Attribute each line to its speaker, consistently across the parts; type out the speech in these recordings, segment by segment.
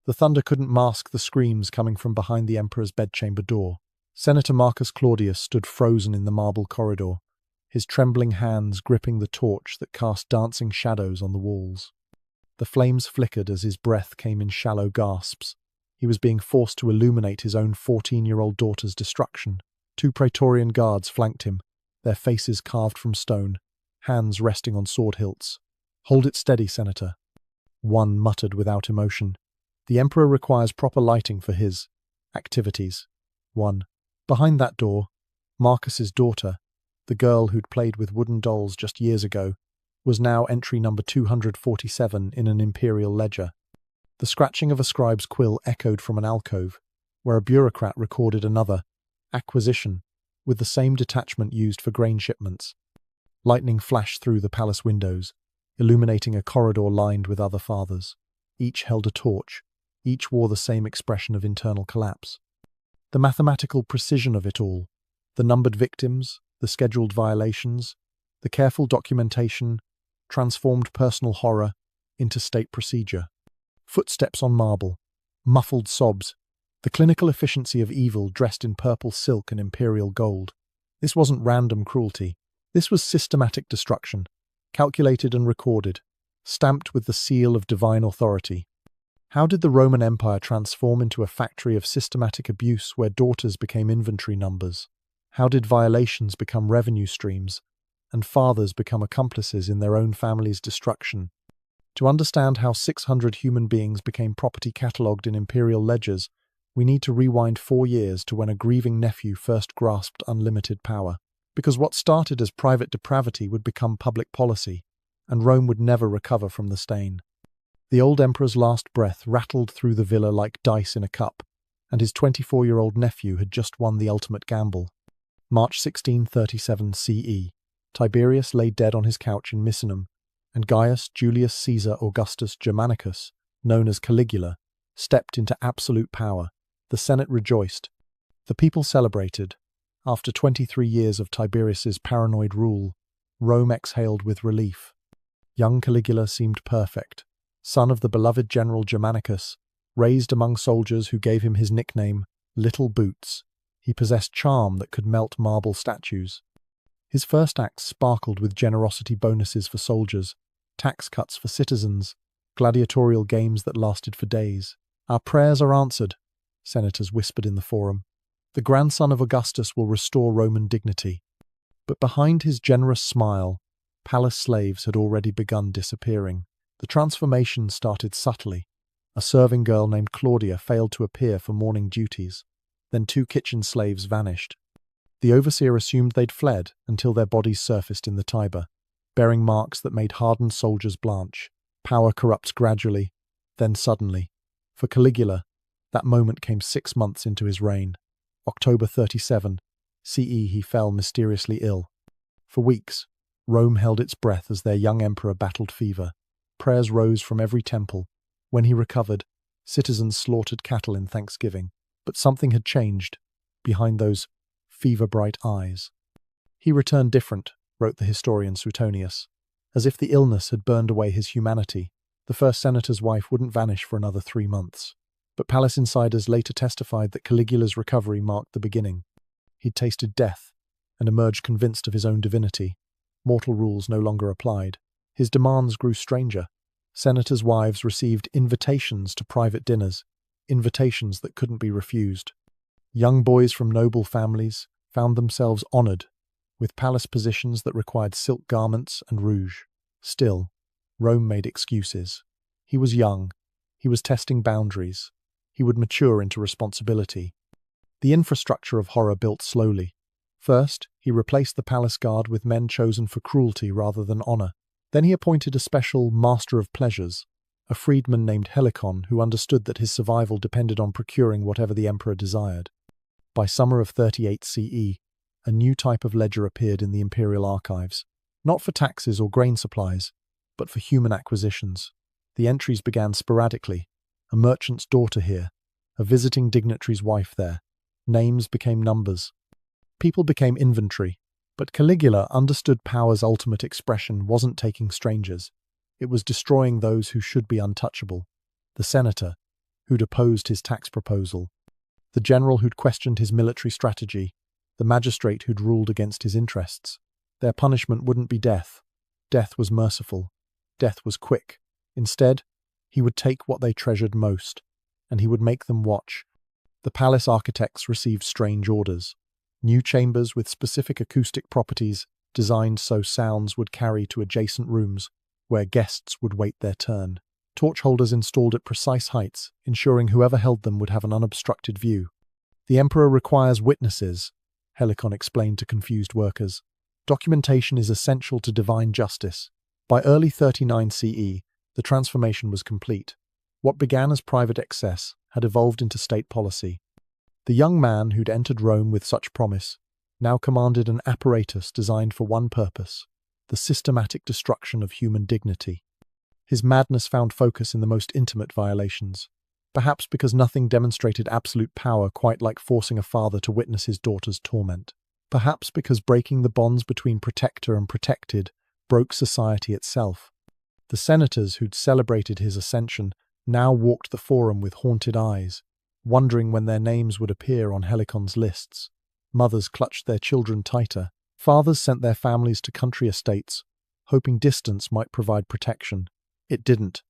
Speaker 1: The thunder couldn't mask the screams coming from behind the emperor's bedchamber door. Senator Marcus Claudius stood frozen in the marble corridor, his trembling hands gripping the torch that cast dancing shadows on the walls. The flames flickered as his breath came in shallow gasps. He was being forced to illuminate his own 14-year-old daughter's destruction. 2 Praetorian guards flanked him, their faces carved from stone, hands resting on sword hilts. "Hold it steady, Senator," one muttered without emotion. "The Emperor requires proper lighting for his activities." 1. Behind that door, Marcus's daughter, the girl who'd played with wooden dolls just years ago, was now entry number 247 in an imperial ledger. The scratching of a scribe's quill echoed from an alcove, where a bureaucrat recorded another acquisition, with the same detachment used for grain shipments. Lightning flashed through the palace windows, illuminating a corridor lined with other fathers. Each held a torch. Each wore the same expression of internal collapse. The mathematical precision of it all, the numbered victims, the scheduled violations, the careful documentation, transformed personal horror into state procedure. Footsteps on marble, muffled sobs, the clinical efficiency of evil dressed in purple silk and imperial gold. This wasn't random cruelty. This was systematic destruction, calculated and recorded, stamped with the seal of divine authority. How did the Roman Empire transform into a factory of systematic abuse where daughters became inventory numbers? How did violations become revenue streams, and fathers become accomplices in their own family's destruction? To understand how 600 human beings became property catalogued in imperial ledgers, we need to rewind 4 years to when a grieving nephew first grasped unlimited power. Because what started as private depravity would become public policy, and Rome would never recover from the stain. The old emperor's last breath rattled through the villa like dice in a cup, and his 24-year-old nephew had just won the ultimate gamble. March 1637 CE. Tiberius lay dead on his couch in Misenum, and Gaius Julius Caesar Augustus Germanicus, known as Caligula, stepped into absolute power. The Senate rejoiced. The people celebrated. After 23 years of Tiberius's paranoid rule, Rome exhaled with relief. Young Caligula seemed perfect. Son of the beloved general Germanicus, raised among soldiers who gave him his nickname, Little Boots, he possessed charm that could melt marble statues. His first acts sparkled with generosity bonuses for soldiers, tax cuts for citizens, gladiatorial games that lasted for days. "Our prayers are answered," senators whispered in the forum. "The grandson of Augustus will restore Roman dignity." But behind his generous smile, palace slaves had already begun disappearing. The transformation started subtly. A serving girl named Claudia failed to appear for morning duties. Then 2 kitchen slaves vanished. The overseer assumed they'd fled until their bodies surfaced in the Tiber, bearing marks that made hardened soldiers blanch. Power corrupts gradually, then suddenly. For Caligula, that moment came 6 months into his reign. October 37 CE, he fell mysteriously ill. For weeks, Rome held its breath as their young emperor battled fever. Prayers rose from every temple. When he recovered, citizens slaughtered cattle in thanksgiving. But something had changed behind those fever-bright eyes. "He returned different," wrote the historian Suetonius, as if the illness had burned away his humanity. The first senator's wife wouldn't vanish for another 3 months. But palace insiders later testified that Caligula's recovery marked the beginning. He'd tasted death and emerged convinced of his own divinity. Mortal rules no longer applied. His demands grew stranger. Senators' wives received invitations to private dinners, invitations that couldn't be refused. Young boys from noble families found themselves honored with palace positions that required silk garments and rouge. Still, Rome made excuses. He was young. He was testing boundaries. He would mature into responsibility. The infrastructure of horror built slowly. First, he replaced the palace guard with men chosen for cruelty rather than honor. Then he appointed a special master of pleasures, a freedman named Helicon who understood that his survival depended on procuring whatever the emperor desired. By summer of 38 CE, a new type of ledger appeared in the imperial archives, not for taxes or grain supplies, but for human acquisitions. The entries began sporadically. A merchant's daughter here, a visiting dignitary's wife there. Names became numbers. People became inventory. But Caligula understood power's ultimate expression wasn't taking strangers. It was destroying those who should be untouchable. The senator, who'd opposed his tax proposal, the general who'd questioned his military strategy, the magistrate who'd ruled against his interests. Their punishment wouldn't be death. Death was merciful. Death was quick. Instead, he would take what they treasured most, and he would make them watch. The palace architects received strange orders. New chambers with specific acoustic properties designed so sounds would carry to adjacent rooms, where guests would wait their turn. Torch holders installed at precise heights, ensuring whoever held them would have an unobstructed view. The emperor requires witnesses, Helicon explained to confused workers. Documentation is essential to divine justice. By early 39 CE, the transformation was complete. What began as private excess had evolved into state policy. The young man who'd entered Rome with such promise now commanded an apparatus designed for one purpose: the systematic destruction of human dignity. His madness found focus in the most intimate violations, perhaps because nothing demonstrated absolute power quite like forcing a father to witness his daughter's torment. Perhaps because breaking the bonds between protector and protected broke society itself. The senators who'd celebrated his ascension now walked the forum with haunted eyes, wondering when their names would appear on Helicon's lists. Mothers clutched their children tighter. Fathers sent their families to country estates, hoping distance might provide protection. It didn't,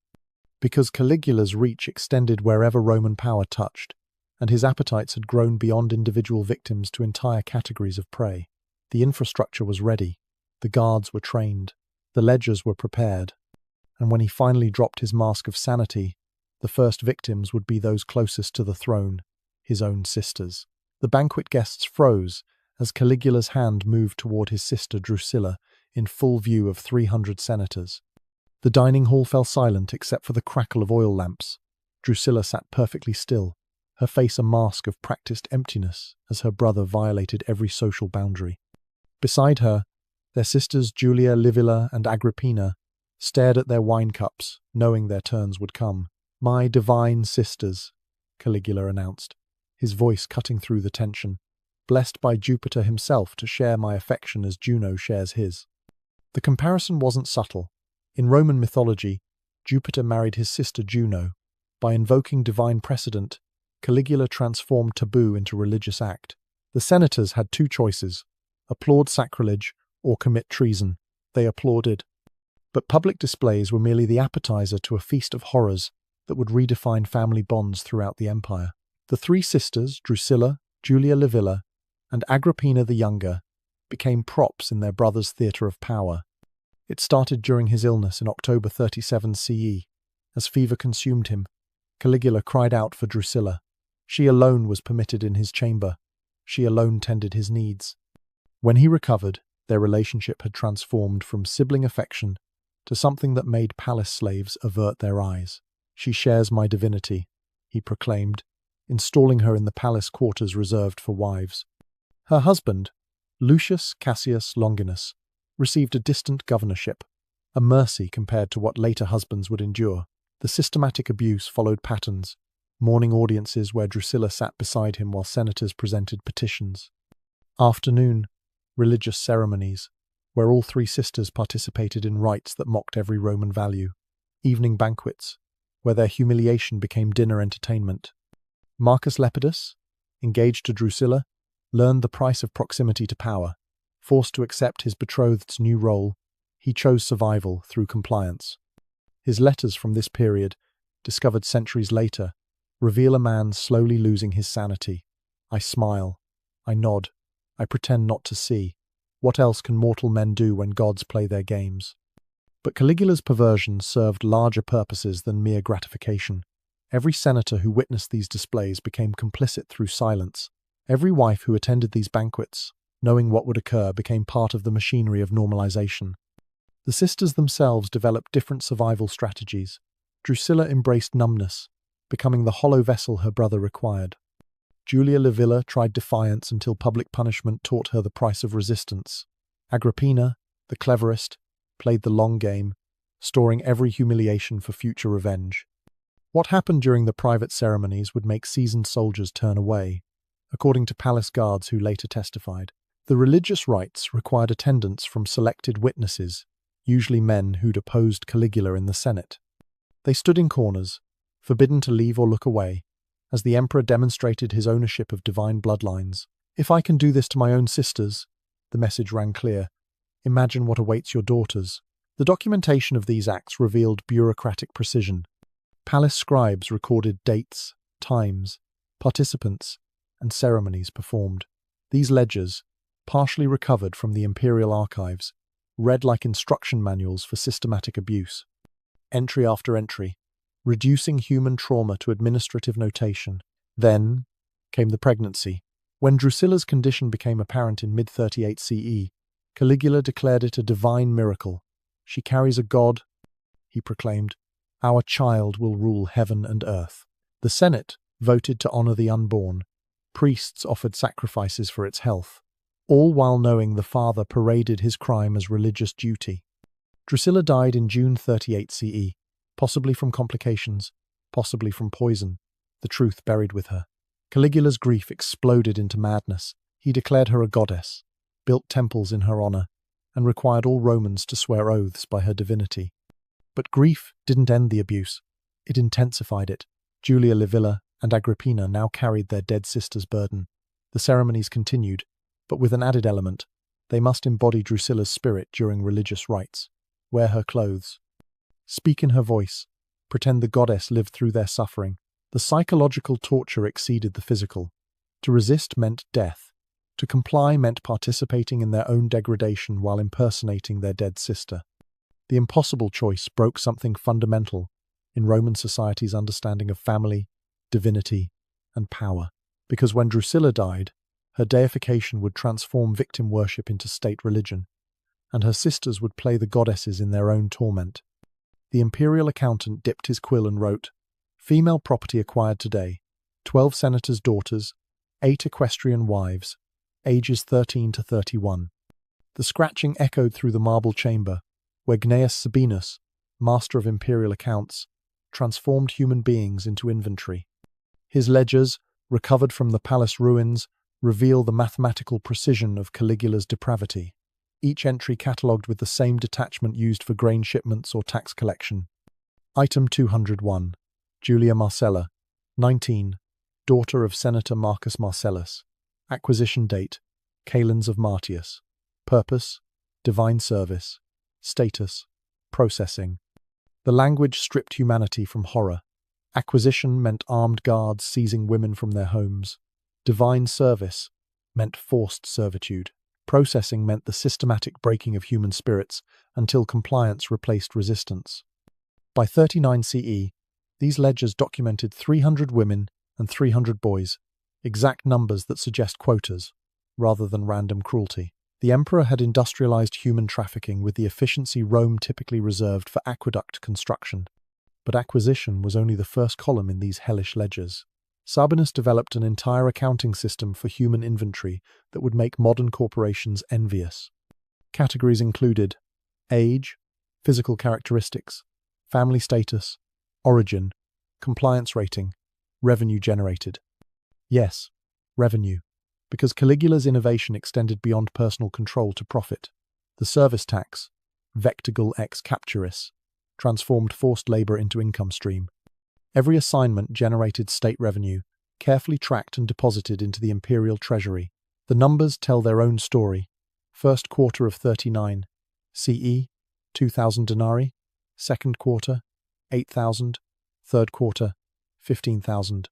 Speaker 1: because Caligula's reach extended wherever Roman power touched, and his appetites had grown beyond individual victims to entire categories of prey. The infrastructure was ready, the guards were trained, the ledgers were prepared, and when he finally dropped his mask of sanity, the first victims would be those closest to the throne, his own sisters. The banquet guests froze as Caligula's hand moved toward his sister Drusilla in full view of 300 senators. The dining hall fell silent except for the crackle of oil lamps. Drusilla sat perfectly still, her face a mask of practiced emptiness as her brother violated every social boundary. Beside her, their sisters Julia, Livilla, and Agrippina stared at their wine cups, knowing their turns would come. "My divine sisters," Caligula announced, his voice cutting through the tension. "Blessed by Jupiter himself to share my affection as Juno shares his." The comparison wasn't subtle. In Roman mythology, Jupiter married his sister Juno. By invoking divine precedent, Caligula transformed taboo into religious act. The senators had two choices: applaud sacrilege or commit treason. They applauded. But public displays were merely the appetizer to a feast of horrors that would redefine family bonds throughout the empire. The three sisters, Drusilla, Julia Livilla, and Agrippina the Younger, became props in their brother's theatre of power. It started during his illness in October 37 CE. As fever consumed him, Caligula cried out for Drusilla. She alone was permitted in his chamber. She alone tended his needs. When he recovered, their relationship had transformed from sibling affection to something that made palace slaves avert their eyes. "She shares my divinity," he proclaimed, installing her in the palace quarters reserved for wives. Her husband, Lucius Cassius Longinus, received a distant governorship, a mercy compared to what later husbands would endure. The systematic abuse followed patterns: morning audiences where Drusilla sat beside him while senators presented petitions. Afternoon, religious ceremonies, where all three sisters participated in rites that mocked every Roman value. Evening banquets, where their humiliation became dinner entertainment. Marcus Lepidus, engaged to Drusilla, learned the price of proximity to power. Forced to accept his betrothed's new role, he chose survival through compliance. His letters from this period, discovered centuries later, reveal a man slowly losing his sanity. "I smile. I nod. I pretend not to see. What else can mortal men do when gods play their games?" But Caligula's perversion served larger purposes than mere gratification. Every senator who witnessed these displays became complicit through silence. Every wife who attended these banquets, knowing what would occur, became part of the machinery of normalization. The sisters themselves developed different survival strategies. Drusilla embraced numbness, becoming the hollow vessel her brother required. Julia Livilla tried defiance until public punishment taught her the price of resistance. Agrippina, the cleverest, played the long game, storing every humiliation for future revenge. What happened during the private ceremonies would make seasoned soldiers turn away, according to palace guards who later testified. The religious rites required attendance from selected witnesses, usually men who'd opposed Caligula in the Senate. They stood in corners, forbidden to leave or look away, as the emperor demonstrated his ownership of divine bloodlines. "If I can do this to my own sisters," the message rang clear, "imagine what awaits your daughters." The documentation of these acts revealed bureaucratic precision. Palace scribes recorded dates, times, participants, and ceremonies performed. These ledgers, partially recovered from the imperial archives, read like instruction manuals for systematic abuse. Entry after entry, reducing human trauma to administrative notation. Then came the pregnancy. When Drusilla's condition became apparent in mid-38 CE, Caligula declared it a divine miracle. "She carries a god," he proclaimed. "Our child will rule heaven and earth." The Senate voted to honor the unborn. Priests offered sacrifices for its health, all while knowing the father paraded his crime as religious duty. Drusilla died in June 38 CE, possibly from complications, possibly from poison, the truth buried with her. Caligula's grief exploded into madness. He declared her a goddess, built temples in her honor, and required all Romans to swear oaths by her divinity. But grief didn't end the abuse. It intensified it. Julia Livilla and Agrippina now carried their dead sister's burden. The ceremonies continued, but with an added element. They must embody Drusilla's spirit during religious rites, wear her clothes, speak in her voice, pretend the goddess lived through their suffering. The psychological torture exceeded the physical. To resist meant death. To comply meant participating in their own degradation while impersonating their dead sister. The impossible choice broke something fundamental in Roman society's understanding of family, divinity, and power. Because when Drusilla died, her deification would transform victim worship into state religion, and her sisters would play the goddesses in their own torment. The imperial accountant dipped his quill and wrote, "Female property acquired today, 12 senators' daughters, 8 equestrian wives, ages 13 to 31. The scratching echoed through the marble chamber, where Gnaeus Sabinus, master of imperial accounts, transformed human beings into inventory. His ledgers, recovered from the palace ruins, reveal the mathematical precision of Caligula's depravity, each entry catalogued with the same detachment used for grain shipments or tax collection. Item 201. Julia Marcella, 19, daughter of Senator Marcus Marcellus. Acquisition date, Kalends of Martius. Purpose, divine service. Status, processing. The language stripped humanity from horror. Acquisition meant armed guards seizing women from their homes. Divine service meant forced servitude. Processing meant the systematic breaking of human spirits until compliance replaced resistance. By 39 CE, these ledgers documented 300 women and 300 boys, exact numbers that suggest quotas, rather than random cruelty. The emperor had industrialized human trafficking with the efficiency Rome typically reserved for aqueduct construction. But acquisition was only the first column in these hellish ledgers. Sabinus developed an entire accounting system for human inventory that would make modern corporations envious. Categories included age, physical characteristics, family status, origin, compliance rating, revenue generated. Yes, revenue, because Caligula's innovation extended beyond personal control to profit. The service tax, vectigul ex capturis, transformed forced labor into income stream. Every assignment generated state revenue, carefully tracked and deposited into the imperial treasury. The numbers tell their own story. First quarter of 39, CE, 2,000 denarii. Second quarter, 8,000. Third quarter, 15,000.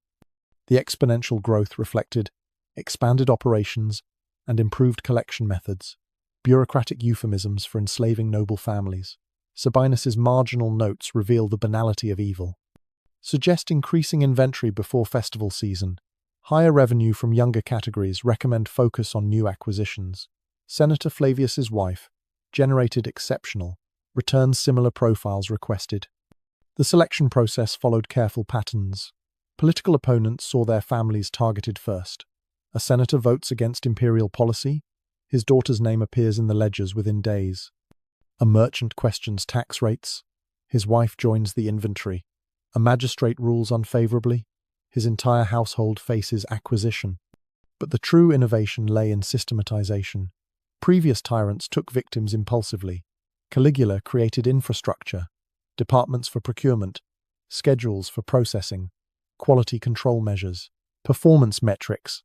Speaker 1: The exponential growth reflected expanded operations and improved collection methods, bureaucratic euphemisms for enslaving noble families. Sabinus's marginal notes reveal the banality of evil. Suggest increasing inventory before festival season. Higher revenue from younger categories recommend focus on new acquisitions. Senator Flavius's wife generated exceptional. Returns similar profiles requested. The selection process followed careful patterns. Political opponents saw their families targeted first. A senator votes against imperial policy. His daughter's name appears in the ledgers within days. A merchant questions tax rates. His wife joins the inventory. A magistrate rules unfavorably. His entire household faces acquisition. But the true innovation lay in systematization. Previous tyrants took victims impulsively. Caligula created infrastructure, departments for procurement, schedules for processing, quality control measures, performance metrics.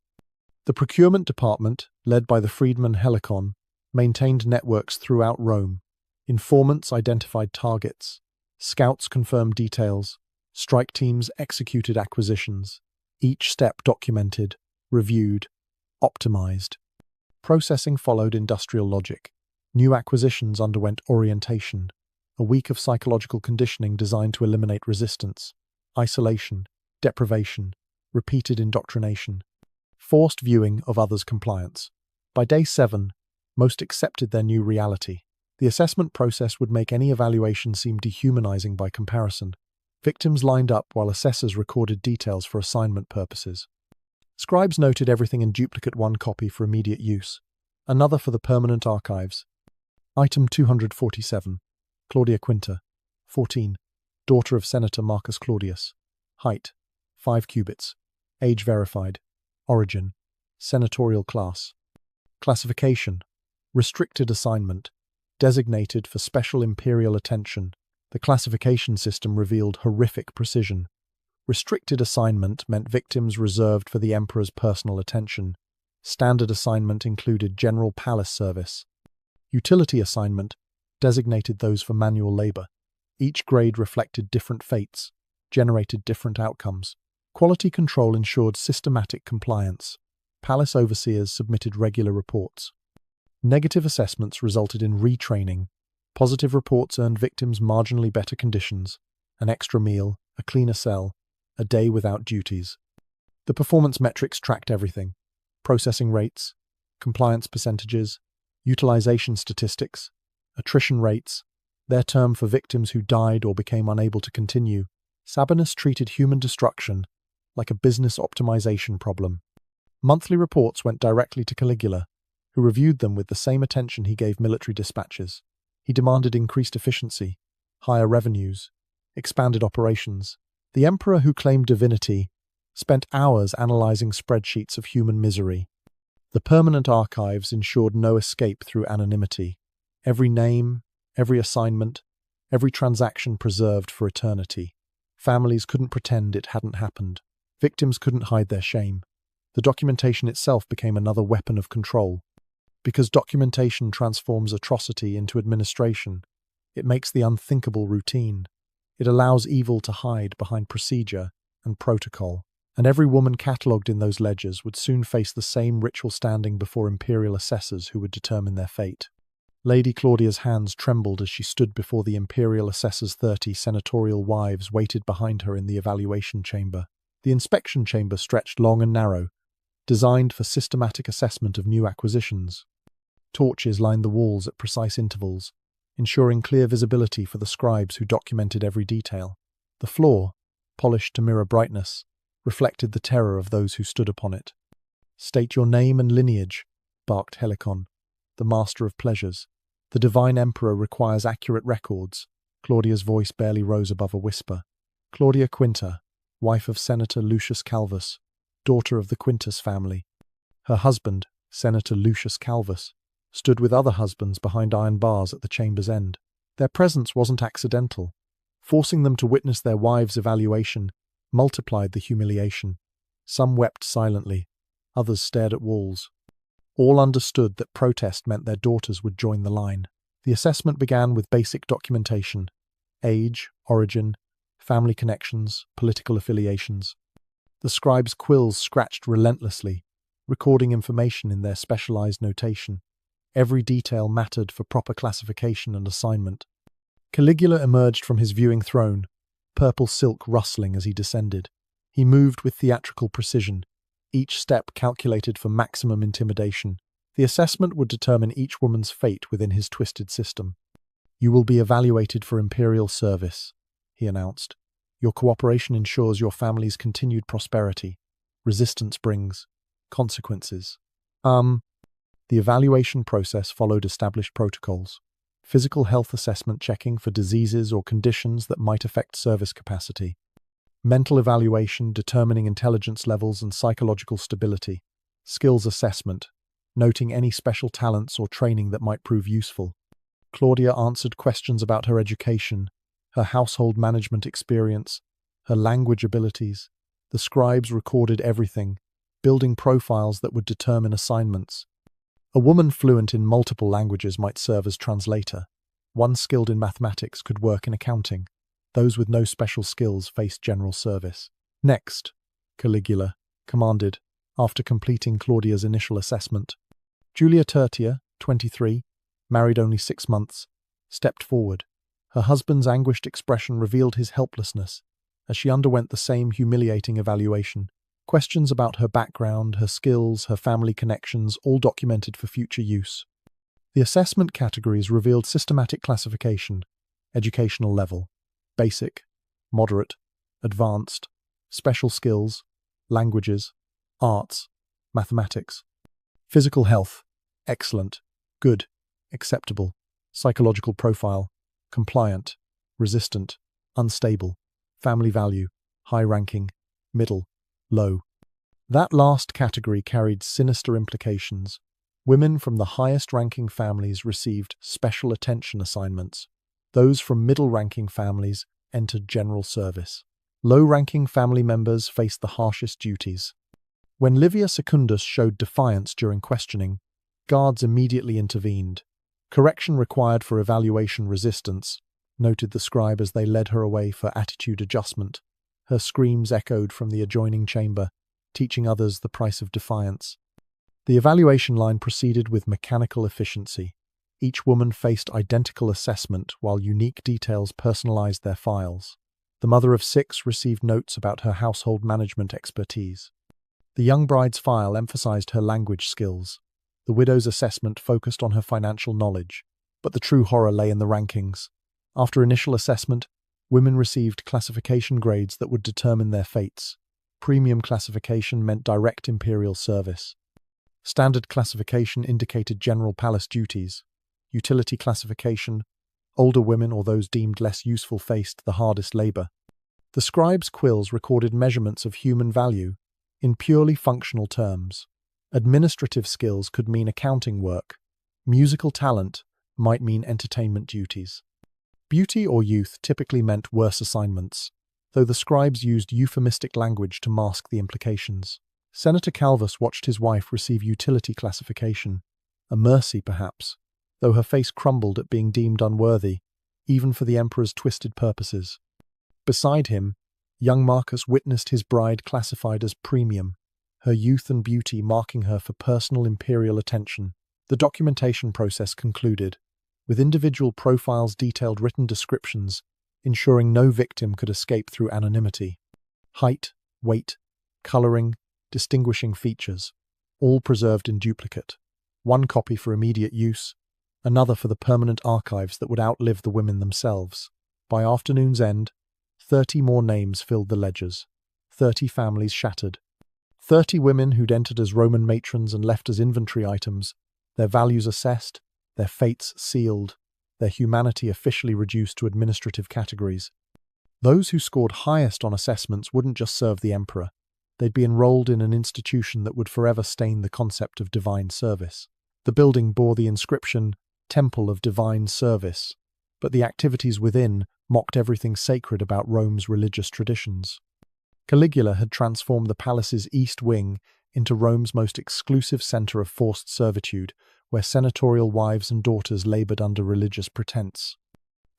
Speaker 1: The procurement department, led by the freedman Helicon, maintained networks throughout Rome. Informants identified targets, scouts confirmed details, strike teams executed acquisitions, each step documented, reviewed, optimized. Processing followed industrial logic. New acquisitions underwent orientation, a week of psychological conditioning designed to eliminate resistance, isolation, deprivation, repeated indoctrination, forced viewing of others' compliance. By day 7, most accepted their new reality. The assessment process would make any evaluation seem dehumanizing by comparison. Victims lined up while assessors recorded details for assignment purposes. Scribes noted everything in duplicate, one copy for immediate use, another for the permanent archives. Item 247. Claudia Quinta, 14, daughter of Senator Marcus Claudius. Height, 5 cubits. Age verified. Origin, senatorial class. Classification, restricted assignment, designated for special imperial attention. The classification system revealed horrific precision. Restricted assignment meant victims reserved for the emperor's personal attention. Standard assignment included general palace service. Utility assignment designated those for manual labor. Each grade reflected different fates, generated different outcomes. Quality control ensured systematic compliance. Palace overseers submitted regular reports. Negative assessments resulted in retraining. Positive reports earned victims marginally better conditions, an extra meal, a cleaner cell, a day without duties. The performance metrics tracked everything: processing rates, compliance percentages, utilization statistics, attrition rates, their term for victims who died or became unable to continue. Sabinus treated human destruction like a business optimization problem. Monthly reports went directly to Caligula, who reviewed them with the same attention he gave military dispatches. He demanded increased efficiency, higher revenues, expanded operations. The emperor, who claimed divinity, spent hours analyzing spreadsheets of human misery. The permanent archives ensured no escape through anonymity. Every name, every assignment, every transaction preserved for eternity. Families couldn't pretend it hadn't happened. Victims couldn't hide their shame. The documentation itself became another weapon of control. Because documentation transforms atrocity into administration, it makes the unthinkable routine. It allows evil to hide behind procedure and protocol. And every woman catalogued in those ledgers would soon face the same ritual standing before imperial assessors who would determine their fate. Lady Claudia's hands trembled as she stood before the imperial assessors. 30 senatorial wives waited behind her in the evaluation chamber. The inspection chamber stretched long and narrow, designed for systematic assessment of new acquisitions. Torches lined the walls at precise intervals, ensuring clear visibility for the scribes who documented every detail. The floor, polished to mirror brightness, reflected the terror of those who stood upon it. "State your name and lineage," barked Helicon, the master of pleasures. "The divine emperor requires accurate records." Claudia's voice barely rose above a whisper. Claudia Quinta, wife of Senator Lucius Calvus, daughter of the Quintus family. Her husband, Senator Lucius Calvus, stood with other husbands behind iron bars at the chamber's end. Their presence wasn't accidental. Forcing them to witness their wives' evaluation multiplied the humiliation. Some wept silently, others stared at walls. All understood that protest meant their daughters would join the line. The assessment began with basic documentation: age, origin, family connections, political affiliations. The scribes' quills scratched relentlessly, recording information in their specialized notation. Every detail mattered for proper classification and assignment. Caligula emerged from his viewing throne, purple silk rustling as he descended. He moved with theatrical precision, each step calculated for maximum intimidation. The assessment would determine each woman's fate within his twisted system. "You will be evaluated for imperial service," he announced. "Your cooperation ensures your family's continued prosperity. Resistance brings consequences." The evaluation process followed established protocols. Physical health assessment checking for diseases or conditions that might affect service capacity. Mental evaluation determining intelligence levels and psychological stability. Skills assessment, noting any special talents or training that might prove useful. Claudia answered questions about her education, her household management experience, her language abilities. The scribes recorded everything, building profiles that would determine assignments. A woman fluent in multiple languages might serve as translator. One skilled in mathematics could work in accounting. Those with no special skills faced general service. Next, Caligula commanded, after completing Claudia's initial assessment. Julia Tertia, 23, married only 6 months, stepped forward. Her husband's anguished expression revealed his helplessness as she underwent the same humiliating evaluation. Questions about her background, her skills, her family connections, all documented for future use. The assessment categories revealed systematic classification, educational level, basic, moderate, advanced, special skills, languages, arts, mathematics. Physical health, excellent, good, acceptable. Psychological profile, compliant, resistant, unstable. Family value, high ranking, middle, low. That last category carried sinister implications. Women from the highest-ranking families received special attention assignments. Those from middle-ranking families entered general service. Low-ranking family members faced the harshest duties. When Livia Secundus showed defiance during questioning, guards immediately intervened. Correction required for evaluation resistance, noted the scribe as they led her away for attitude adjustment. Her screams echoed from the adjoining chamber, teaching others the price of defiance. The evaluation line proceeded with mechanical efficiency. Each woman faced identical assessment while unique details personalized their files. The mother of 6 received notes about her household management expertise. The young bride's file emphasized her language skills. The widow's assessment focused on her financial knowledge. But the true horror lay in the rankings. After initial assessment, women received classification grades that would determine their fates. Premium classification meant direct imperial service. Standard classification indicated general palace duties. Utility classification, older women or those deemed less useful faced the hardest labor. The scribe's quills recorded measurements of human value in purely functional terms. Administrative skills could mean accounting work. Musical talent might mean entertainment duties. Beauty or youth typically meant worse assignments, though the scribes used euphemistic language to mask the implications. Senator Calvus watched his wife receive utility classification, a mercy perhaps, though her face crumbled at being deemed unworthy, even for the emperor's twisted purposes. Beside him, young Marcus witnessed his bride classified as premium, her youth and beauty marking her for personal imperial attention. The documentation process concluded, with individual profiles detailed written descriptions, ensuring no victim could escape through anonymity. Height, weight, coloring, distinguishing features, all preserved in duplicate. One copy for immediate use, another for the permanent archives that would outlive the women themselves. By afternoon's end, 30 more names filled the ledgers. 30 families shattered. 30 women who'd entered as Roman matrons and left as inventory items, their values assessed, their fates sealed, their humanity officially reduced to administrative categories. Those who scored highest on assessments wouldn't just serve the emperor. They'd be enrolled in an institution that would forever stain the concept of divine service. The building bore the inscription, Temple of Divine Service, but the activities within mocked everything sacred about Rome's religious traditions. Caligula had transformed the palace's east wing into Rome's most exclusive center of forced servitude, where senatorial wives and daughters labored under religious pretense.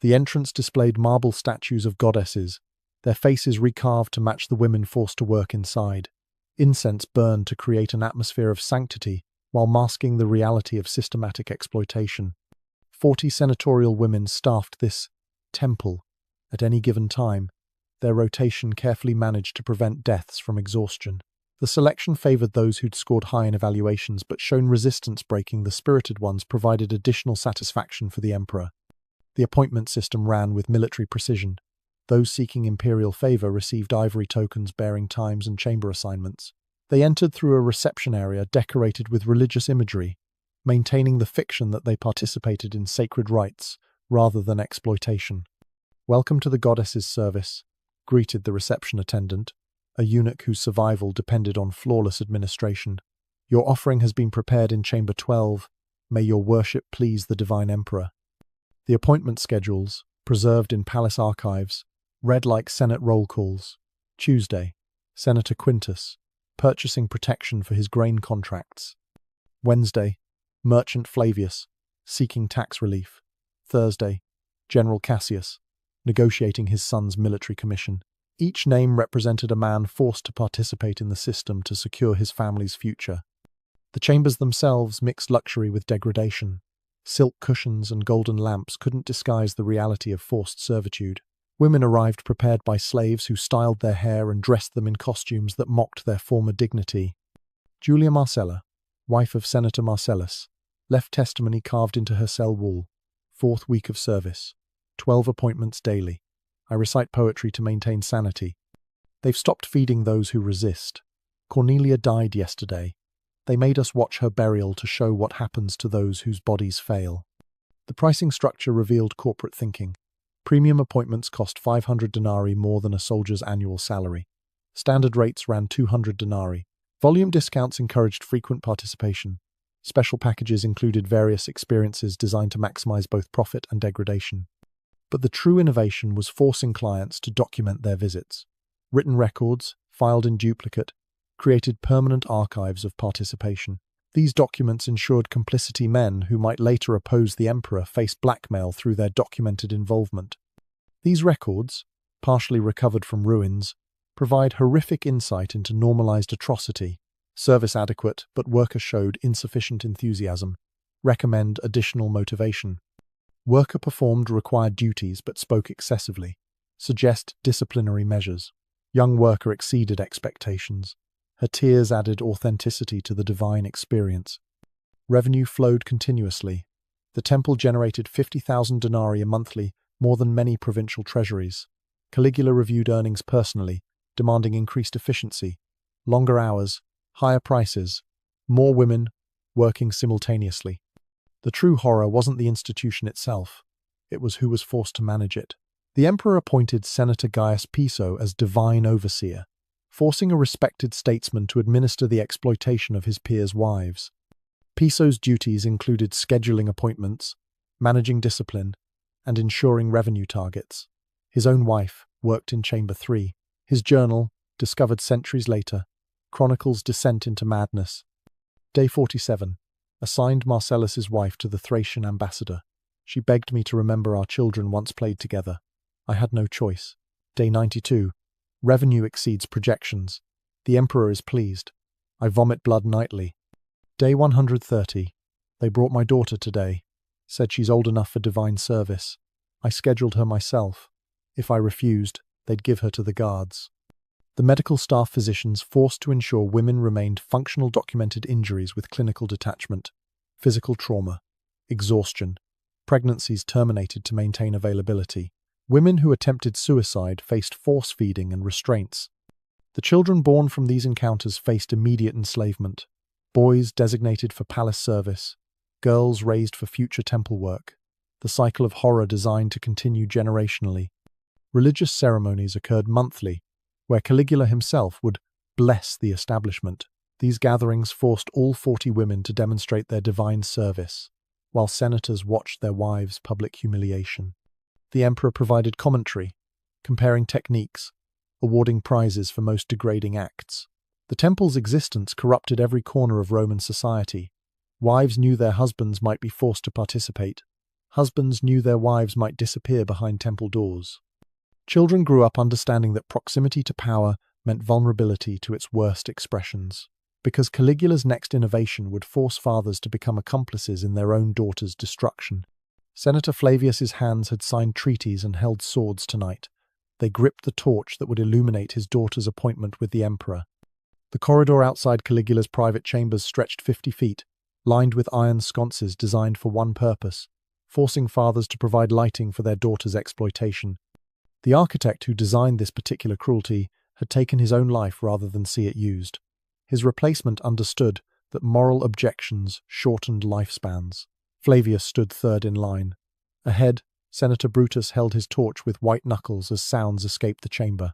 Speaker 1: The entrance displayed marble statues of goddesses, their faces recarved to match the women forced to work inside. Incense burned to create an atmosphere of sanctity, while masking the reality of systematic exploitation. 40 senatorial women staffed this temple at any given time, their rotation carefully managed to prevent deaths from exhaustion. The selection favored those who'd scored high in evaluations but shown resistance, breaking the spirited ones provided additional satisfaction for the emperor. The appointment system ran with military precision. Those seeking imperial favor received ivory tokens bearing times and chamber assignments. They entered through a reception area decorated with religious imagery, maintaining the fiction that they participated in sacred rites rather than exploitation. "Welcome to the goddess's service," greeted the reception attendant, a eunuch whose survival depended on flawless administration. "Your offering has been prepared in Chamber 12. May your worship please the divine emperor." The appointment schedules, preserved in palace archives, read like Senate roll calls. Tuesday, Senator Quintus, purchasing protection for his grain contracts. Wednesday, Merchant Flavius, seeking tax relief. Thursday, General Cassius, negotiating his son's military commission. Each name represented a man forced to participate in the system to secure his family's future. The chambers themselves mixed luxury with degradation. Silk cushions and golden lamps couldn't disguise the reality of forced servitude. Women arrived prepared by slaves who styled their hair and dressed them in costumes that mocked their former dignity. Julia Marcella, wife of Senator Marcellus, left testimony carved into her cell wall. 4th week of service. 12 appointments daily. I recite poetry to maintain sanity. They've stopped feeding those who resist. Cornelia died yesterday. They made us watch her burial to show what happens to those whose bodies fail. The pricing structure revealed corporate thinking. Premium appointments cost 500 denarii more than a soldier's annual salary. Standard rates ran 200 denarii. Volume discounts encouraged frequent participation. Special packages included various experiences designed to maximize both profit and degradation. But the true innovation was forcing clients to document their visits. Written records, filed in duplicate, created permanent archives of participation. These documents ensured complicity men who might later oppose the emperor faced blackmail through their documented involvement. These records, partially recovered from ruins, provide horrific insight into normalized atrocity. Service adequate, but worker showed insufficient enthusiasm. Recommend additional motivation. Worker performed required duties but spoke excessively. Suggest disciplinary measures. Young worker exceeded expectations. Her tears added authenticity to the divine experience. Revenue flowed continuously. The temple generated 50,000 denarii monthly, more than many provincial treasuries. Caligula reviewed earnings personally, demanding increased efficiency, longer hours, higher prices, more women working simultaneously. The true horror wasn't the institution itself, it was who was forced to manage it. The emperor appointed Senator Gaius Piso as divine overseer, forcing a respected statesman to administer the exploitation of his peers' wives. Piso's duties included scheduling appointments, managing discipline, and ensuring revenue targets. His own wife worked in Chamber 3. His journal, discovered centuries later, chronicles descent into madness. Day 47. Assigned Marcellus's wife to the Thracian ambassador. She begged me to remember our children once played together. I had no choice. Day 92. Revenue exceeds projections. The emperor is pleased. I vomit blood nightly. Day 130. They brought my daughter today. Said she's old enough for divine service. I scheduled her myself. If I refused, they'd give her to the guards. The medical staff physicians forced to ensure women remained functional documented injuries with clinical detachment, physical trauma, exhaustion, pregnancies terminated to maintain availability. Women who attempted suicide faced force feeding and restraints. The children born from these encounters faced immediate enslavement. Boys designated for palace service, girls raised for future temple work. The cycle of horror designed to continue generationally. Religious ceremonies occurred monthly, where Caligula himself would bless the establishment. These gatherings forced all 40 women to demonstrate their divine service, while senators watched their wives' public humiliation. The emperor provided commentary, comparing techniques, awarding prizes for most degrading acts. The temple's existence corrupted every corner of Roman society. Wives knew their husbands might be forced to participate. Husbands knew their wives might disappear behind temple doors. Children grew up understanding that proximity to power meant vulnerability to its worst expressions, because Caligula's next innovation would force fathers to become accomplices in their own daughters' destruction. Senator Flavius's hands had signed treaties and held swords tonight. They gripped the torch that would illuminate his daughter's appointment with the emperor. The corridor outside Caligula's private chambers stretched 50 feet, lined with iron sconces designed for one purpose, forcing fathers to provide lighting for their daughters' exploitation. The architect who designed this particular cruelty had taken his own life rather than see it used. His replacement understood that moral objections shortened lifespans. Flavius stood third in line. Ahead, Senator Brutus held his torch with white knuckles as sounds escaped the chamber.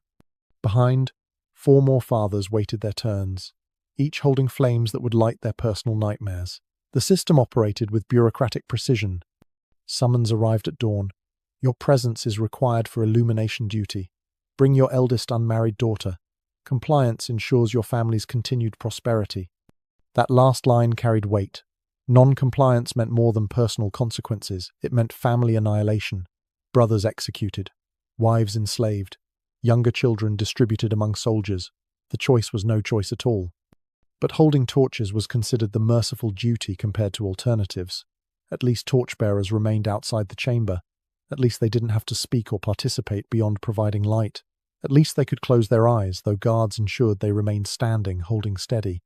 Speaker 1: Behind, 4 more fathers waited their turns, each holding flames that would light their personal nightmares. The system operated with bureaucratic precision. Summons arrived at dawn. Your presence is required for illumination duty. Bring your eldest unmarried daughter. Compliance ensures your family's continued prosperity. That last line carried weight. Non-compliance meant more than personal consequences. It meant family annihilation. Brothers executed. Wives enslaved. Younger children distributed among soldiers. The choice was no choice at all. But holding torches was considered the merciful duty compared to alternatives. At least torchbearers remained outside the chamber. At least they didn't have to speak or participate beyond providing light. At least they could close their eyes, though guards ensured they remained standing, holding steady.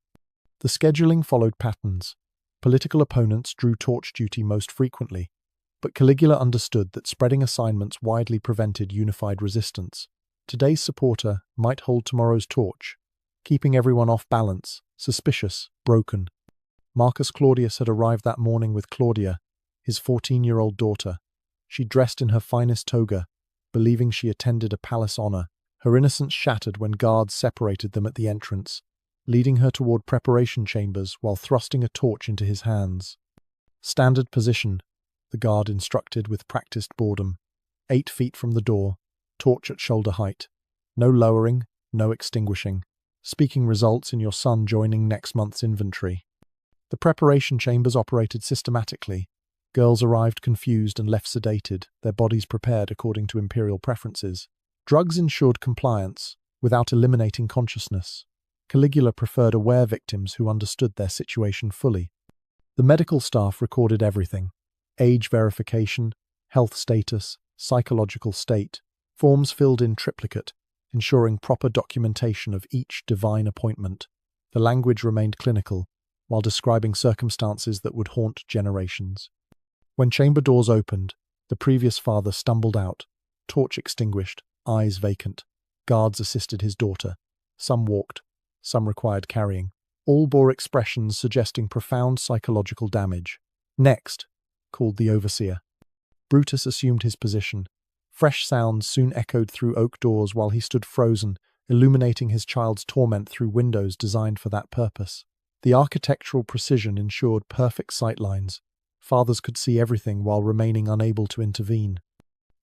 Speaker 1: The scheduling followed patterns. Political opponents drew torch duty most frequently, but Caligula understood that spreading assignments widely prevented unified resistance. Today's supporter might hold tomorrow's torch, keeping everyone off balance, suspicious, broken. Marcus Claudius had arrived that morning with Claudia, his 14-year-old daughter. She dressed in her finest toga, believing she attended a palace honor. Her innocence shattered when guards separated them at the entrance, leading her toward preparation chambers while thrusting a torch into his hands. Standard position, the guard instructed with practiced boredom. 8 feet from the door, torch at shoulder height. No lowering, no extinguishing. Speaking results in your son joining next month's inventory. The preparation chambers operated systematically. Girls arrived confused and left sedated, their bodies prepared according to imperial preferences. Drugs ensured compliance, without eliminating consciousness. Caligula preferred aware victims who understood their situation fully. The medical staff recorded everything: age verification, health status, psychological state, forms filled in triplicate, ensuring proper documentation of each divine appointment. The language remained clinical, while describing circumstances that would haunt generations. When chamber doors opened, the previous father stumbled out, torch extinguished, eyes vacant. Guards assisted his daughter. Some walked, some required carrying. All bore expressions suggesting profound psychological damage. "Next," called the overseer. Brutus assumed his position. Fresh sounds soon echoed through oak doors while he stood frozen, illuminating his child's torment through windows designed for that purpose. The architectural precision ensured perfect sightlines. Fathers could see everything while remaining unable to intervene.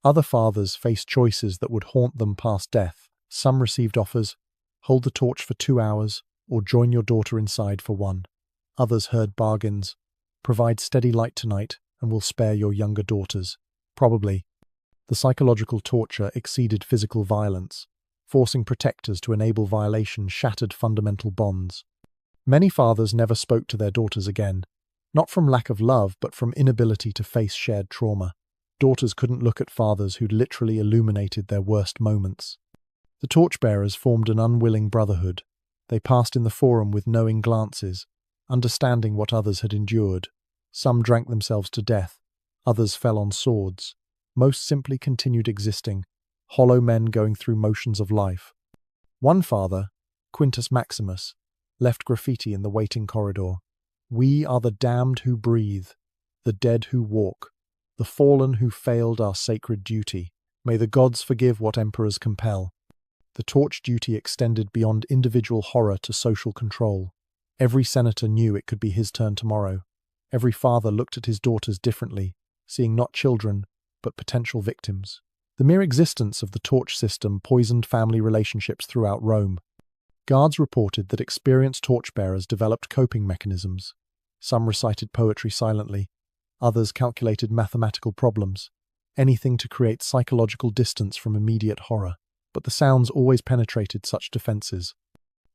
Speaker 1: Other fathers faced choices that would haunt them past death. Some received offers: hold the torch for 2 hours, or join your daughter inside for 1. Others heard bargains: provide steady light tonight, and we'll spare your younger daughters. Probably. The psychological torture exceeded physical violence. Forcing protectors to enable violation shattered fundamental bonds. Many fathers never spoke to their daughters again, not from lack of love, but from inability to face shared trauma. Daughters couldn't look at fathers who'd literally illuminated their worst moments. The torchbearers formed an unwilling brotherhood. They passed in the forum with knowing glances, understanding what others had endured. Some drank themselves to death, others fell on swords. Most simply continued existing, hollow men going through motions of life. One father, Quintus Maximus, left graffiti in the waiting corridor. "We are the damned who breathe, the dead who walk, the fallen who failed our sacred duty. May the gods forgive what emperors compel." The torch duty extended beyond individual horror to social control. Every senator knew it could be his turn tomorrow. Every father looked at his daughters differently, seeing not children, but potential victims. The mere existence of the torch system poisoned family relationships throughout Rome. Guards reported that experienced torchbearers developed coping mechanisms. Some recited poetry silently, others calculated mathematical problems, anything to create psychological distance from immediate horror. But the sounds always penetrated such defenses.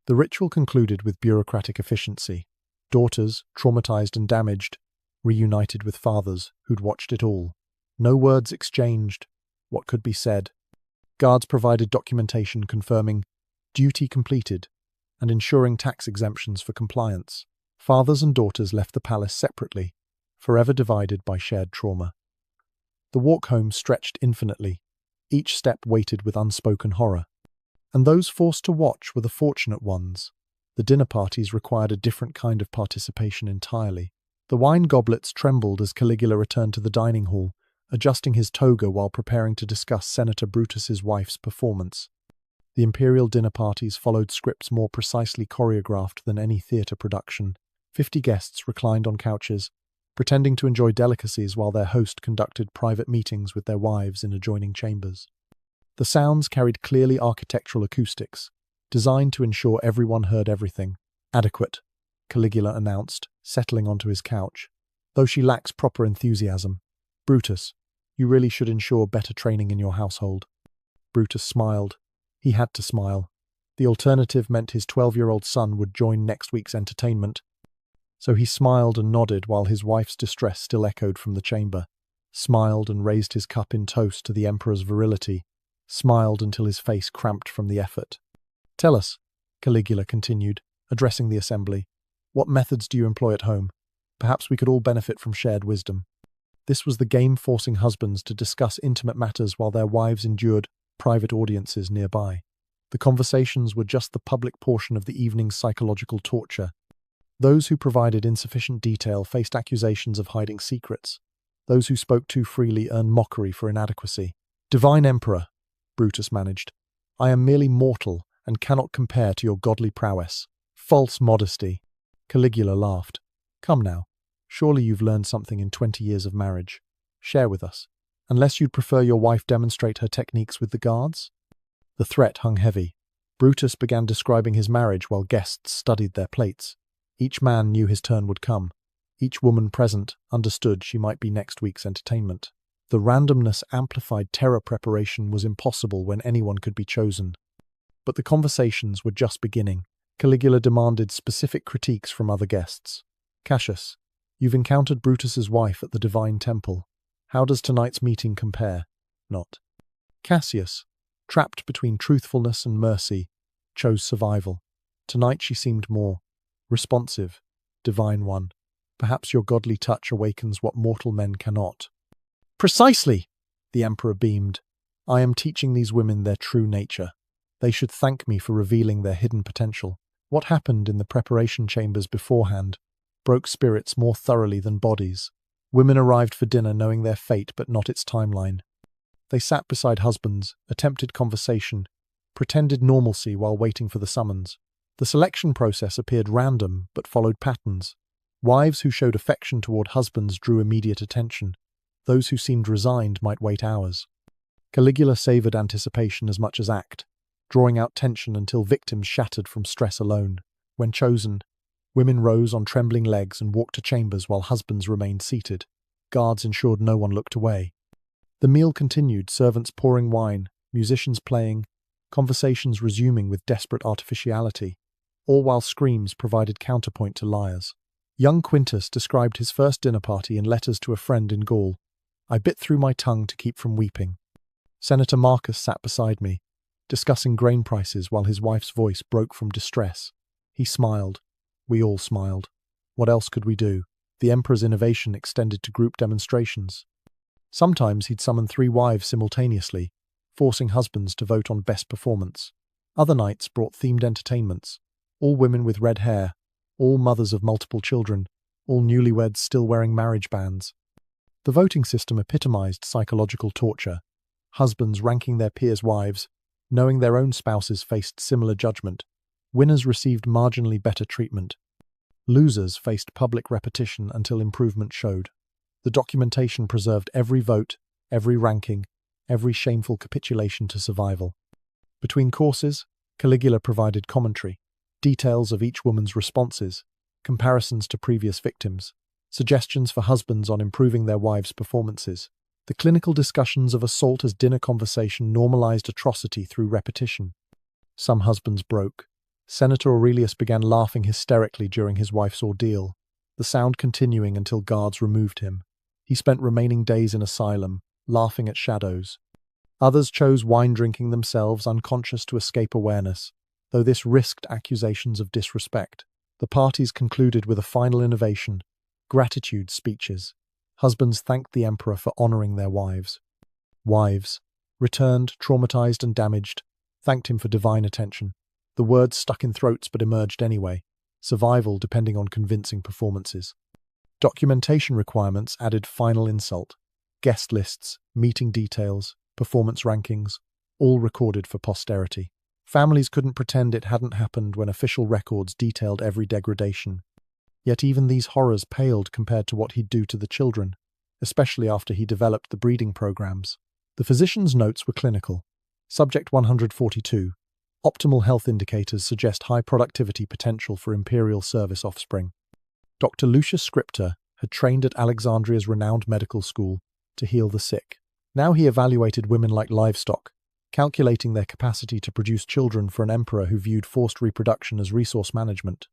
Speaker 1: The ritual concluded with bureaucratic efficiency. Daughters, traumatized and damaged, reunited with fathers who'd watched it all. No words exchanged. What could be said? Guards provided documentation confirming duty completed and ensuring tax exemptions for compliance. Fathers and daughters left the palace separately, forever divided by shared trauma. The walk home stretched infinitely, each step weighted with unspoken horror. And those forced to watch were the fortunate ones. The dinner parties required a different kind of participation entirely. The wine goblets trembled as Caligula returned to the dining hall, adjusting his toga while preparing to discuss Senator Brutus's wife's performance. The imperial dinner parties followed scripts more precisely choreographed than any theatre production. 50 guests reclined on couches, pretending to enjoy delicacies while their host conducted private meetings with their wives in adjoining chambers. The sounds carried clearly architectural acoustics, designed to ensure everyone heard everything. Adequate, Caligula announced, settling onto his couch, though she lacks proper enthusiasm. Brutus, you really should ensure better training in your household. Brutus smiled. He had to smile. The alternative meant his 12-year-old son would join next week's entertainment. So he smiled and nodded while his wife's distress still echoed from the chamber. Smiled and raised his cup in toast to the emperor's virility. Smiled until his face cramped from the effort. Tell us, Caligula continued, addressing the assembly, what methods do you employ at home? Perhaps we could all benefit from shared wisdom. This was the game forcing husbands to discuss intimate matters while their wives endured private audiences nearby. The conversations were just the public portion of the evening's psychological torture. Those who provided insufficient detail faced accusations of hiding secrets. Those who spoke too freely earned mockery for inadequacy. Divine Emperor, Brutus managed, I am merely mortal and cannot compare to your godly prowess. False modesty. Caligula laughed. Come now. Surely you've learned something in 20 years of marriage. Share with us. Unless you'd prefer your wife demonstrate her techniques with the guards? The threat hung heavy. Brutus began describing his marriage while guests studied their plates. Each man knew his turn would come. Each woman present understood she might be next week's entertainment. The randomness amplified terror preparation was impossible when anyone could be chosen. But the conversations were just beginning. Caligula demanded specific critiques from other guests. Cassius, you've encountered Brutus's wife at the Divine Temple. How does tonight's meeting compare? Not. Cassius, trapped between truthfulness and mercy, chose survival. Tonight she seemed more responsive, divine one. Perhaps your godly touch awakens what mortal men cannot. Precisely, the emperor beamed. I am teaching these women their true nature. They should thank me for revealing their hidden potential. What happened in the preparation chambers beforehand broke spirits more thoroughly than bodies. Women arrived for dinner knowing their fate but not its timeline. They sat beside husbands, attempted conversation, pretended normalcy while waiting for the summons. The selection process appeared random but followed patterns. Wives who showed affection toward husbands drew immediate attention. Those who seemed resigned might wait hours. Caligula savored anticipation as much as act, drawing out tension until victims shattered from stress alone. When chosen, women rose on trembling legs and walked to chambers while husbands remained seated. Guards ensured no one looked away. The meal continued, servants pouring wine, musicians playing, conversations resuming with desperate artificiality, all while screams provided counterpoint to liars. Young Quintus described his first dinner party in letters to a friend in Gaul. I bit through my tongue to keep from weeping. Senator Marcus sat beside me, discussing grain prices while his wife's voice broke from distress. He smiled. We all smiled. What else could we do? The emperor's innovation extended to group demonstrations. Sometimes he'd summon 3 wives simultaneously, forcing husbands to vote on best performance. Other nights brought themed entertainments, all women with red hair, all mothers of multiple children, all newlyweds still wearing marriage bands. The voting system epitomized psychological torture, husbands ranking their peers' wives, knowing their own spouses faced similar judgment. Winners received marginally better treatment. Losers faced public repetition until improvement showed. The documentation preserved every vote, every ranking, every shameful capitulation to survival. Between courses, Caligula provided commentary, details of each woman's responses, comparisons to previous victims, suggestions for husbands on improving their wives' performances. The clinical discussions of assault as dinner conversation normalized atrocity through repetition. Some husbands broke. Senator Aurelius began laughing hysterically during his wife's ordeal, the sound continuing until guards removed him. He spent remaining days in asylum, laughing at shadows. Others chose wine drinking themselves, unconscious to escape awareness, though this risked accusations of disrespect. The parties concluded with a final innovation: gratitude speeches. Husbands thanked the emperor for honoring their wives. Wives, returned, traumatized and damaged, thanked him for divine attention. The words stuck in throats but emerged anyway, survival depending on convincing performances. Documentation requirements added final insult. Guest lists, meeting details, performance rankings, all recorded for posterity. Families couldn't pretend it hadn't happened when official records detailed every degradation. Yet even these horrors paled compared to what he'd do to the children, especially after he developed the breeding programs. The physician's notes were clinical. Subject 142. Optimal health indicators suggest high productivity potential for imperial service offspring. Dr. Lucius Scripta had trained at Alexandria's renowned medical school to heal the sick. Now he evaluated women like livestock, calculating their capacity to produce children for an emperor who viewed forced reproduction as resource management.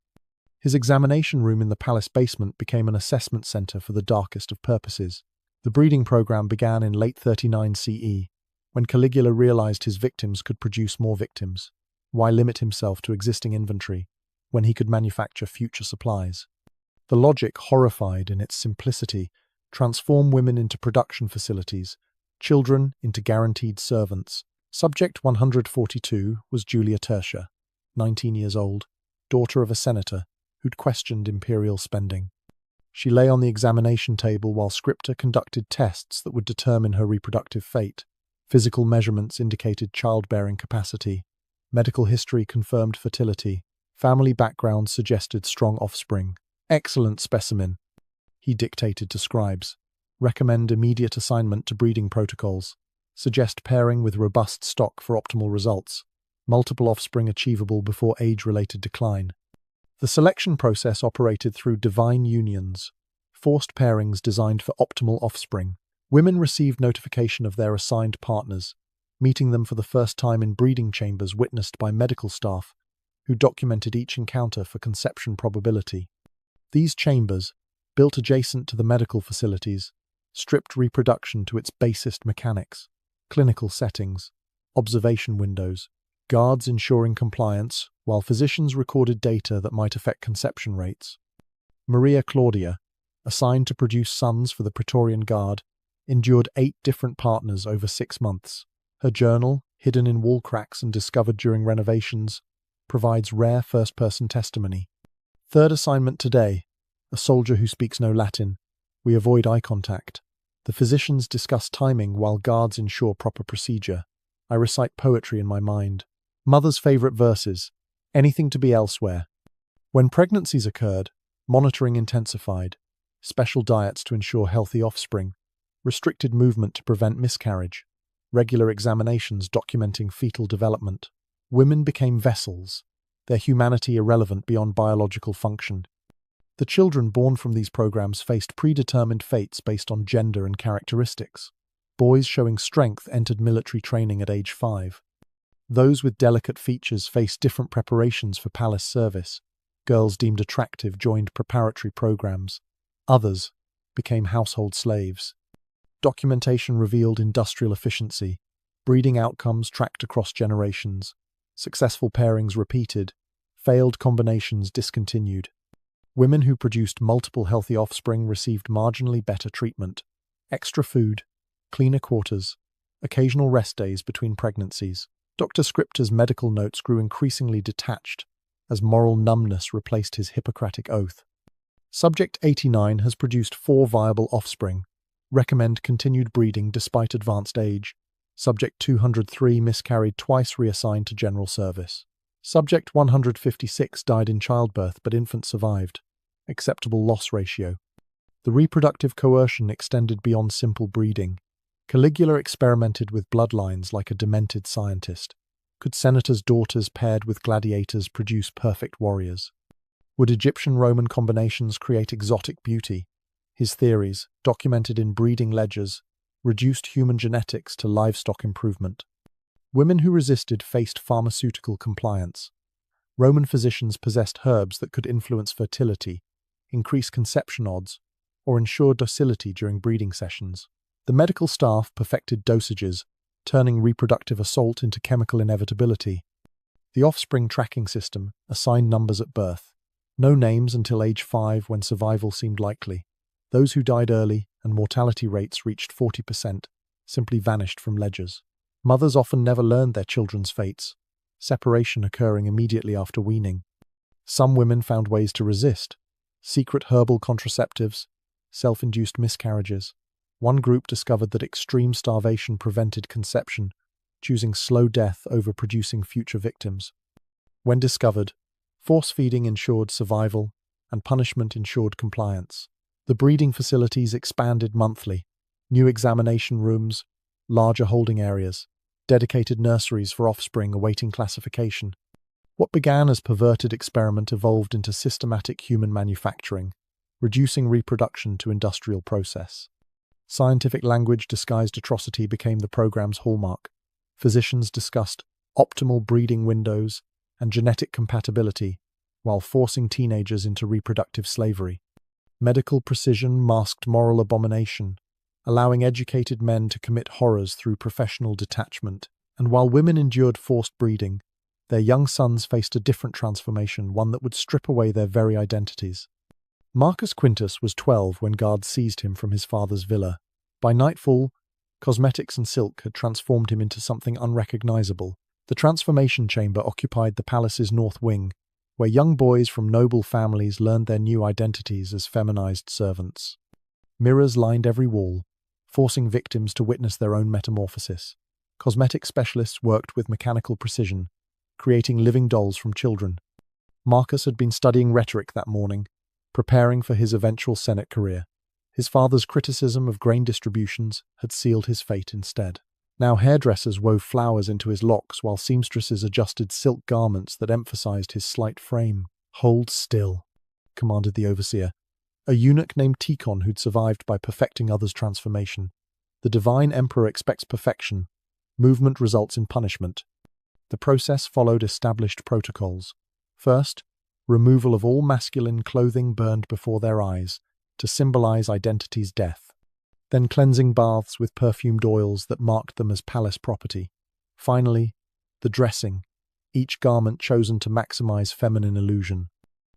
Speaker 1: His examination room in the palace basement became an assessment center for the darkest of purposes. The breeding program began in late 39 CE, when Caligula realized his victims could produce more victims. Why limit himself to existing inventory when he could manufacture future supplies? The logic, horrified in its simplicity, transformed women into production facilities, children into guaranteed servants. Subject 142 was Julia Tertia, 19 years old, daughter of a senator who'd questioned imperial spending. She lay on the examination table while Scripta conducted tests that would determine her reproductive fate. Physical measurements indicated childbearing capacity. Medical history confirmed fertility. Family background suggested strong offspring. Excellent specimen, he dictated to scribes. Recommend immediate assignment to breeding protocols. Suggest pairing with robust stock for optimal results. Multiple offspring achievable before age-related decline. The selection process operated through divine unions, forced pairings designed for optimal offspring. Women received notification of their assigned partners, meeting them for the first time in breeding chambers witnessed by medical staff, who documented each encounter for conception probability. These chambers, built adjacent to the medical facilities, stripped reproduction to its basest mechanics: clinical settings, observation windows, guards ensuring compliance, while physicians recorded data that might affect conception rates. Maria Claudia, assigned to produce sons for the Praetorian Guard, endured 8 different partners over 6 months. Her journal, hidden in wall cracks and discovered during renovations, provides rare first-person testimony. Third assignment today: a soldier who speaks no Latin. We avoid eye contact. The physicians discuss timing while guards ensure proper procedure. I recite poetry in my mind. Mother's favorite verses: anything to be elsewhere. When pregnancies occurred, monitoring intensified. Special diets to ensure healthy offspring. Restricted movement to prevent miscarriage. Regular examinations documenting fetal development. Women became vessels, their humanity irrelevant beyond biological function. The children born from these programs faced predetermined fates based on gender and characteristics. Boys showing strength entered military training at age 5. Those with delicate features faced different preparations for palace service. Girls deemed attractive joined preparatory programs. Others became household slaves. Documentation revealed industrial efficiency. Breeding outcomes tracked across generations. Successful pairings repeated. Failed combinations discontinued. Women who produced multiple healthy offspring received marginally better treatment. Extra food, cleaner quarters, occasional rest days between pregnancies. Dr. Scripta's medical notes grew increasingly detached as moral numbness replaced his Hippocratic oath. Subject 89 has produced 4 viable offspring. Recommend continued breeding despite advanced age. Subject 203 miscarried twice, reassigned to general service. Subject 156 died in childbirth but infant survived. Acceptable loss ratio. The reproductive coercion extended beyond simple breeding. Caligula experimented with bloodlines like a demented scientist. Could senators' daughters paired with gladiators produce perfect warriors? Would Egyptian-Roman combinations create exotic beauty? His theories, documented in breeding ledgers, reduced human genetics to livestock improvement. Women who resisted faced pharmaceutical compliance. Roman physicians possessed herbs that could influence fertility, increase conception odds, or ensure docility during breeding sessions. The medical staff perfected dosages, turning reproductive assault into chemical inevitability. The offspring tracking system assigned numbers at birth. No names until age 5 when survival seemed likely. Those who died early and mortality rates reached 40% simply vanished from ledgers. Mothers often never learned their children's fates, separation occurring immediately after weaning. Some women found ways to resist: secret herbal contraceptives, self-induced miscarriages. One group discovered that extreme starvation prevented conception, choosing slow death over producing future victims. When discovered, force-feeding ensured survival and punishment ensured compliance. The breeding facilities expanded monthly. New examination rooms, larger holding areas. dedicated nurseries for offspring awaiting classification. What began as perverted experiment evolved into systematic human manufacturing, reducing reproduction to industrial process. Scientific language disguised atrocity became the program's hallmark. Physicians discussed optimal breeding windows and genetic compatibility, while forcing teenagers into reproductive slavery. Medical precision masked moral abomination, allowing educated men to commit horrors through professional detachment. And while women endured forced breeding, their young sons faced a different transformation, one that would strip away their very identities. Marcus Quintus was 12 when guards seized him from his father's villa. By nightfall, cosmetics and silk had transformed him into something unrecognizable. The transformation chamber occupied the palace's north wing, where young boys from noble families learned their new identities as feminized servants. Mirrors lined every wall, forcing victims to witness their own metamorphosis. Cosmetic specialists worked with mechanical precision, creating living dolls from children. Marcus had been studying rhetoric that morning, preparing for his eventual Senate career. His father's criticism of grain distributions had sealed his fate instead. Now hairdressers wove flowers into his locks while seamstresses adjusted silk garments that emphasized his slight frame. "Hold still," commanded the overseer, a eunuch named Tikon who'd survived by perfecting others' transformation. The divine emperor expects perfection. Movement results in punishment. The process followed established protocols. First, removal of all masculine clothing burned before their eyes, to symbolize identity's death. Then cleansing baths with perfumed oils that marked them as palace property. Finally, the dressing, each garment chosen to maximize feminine illusion.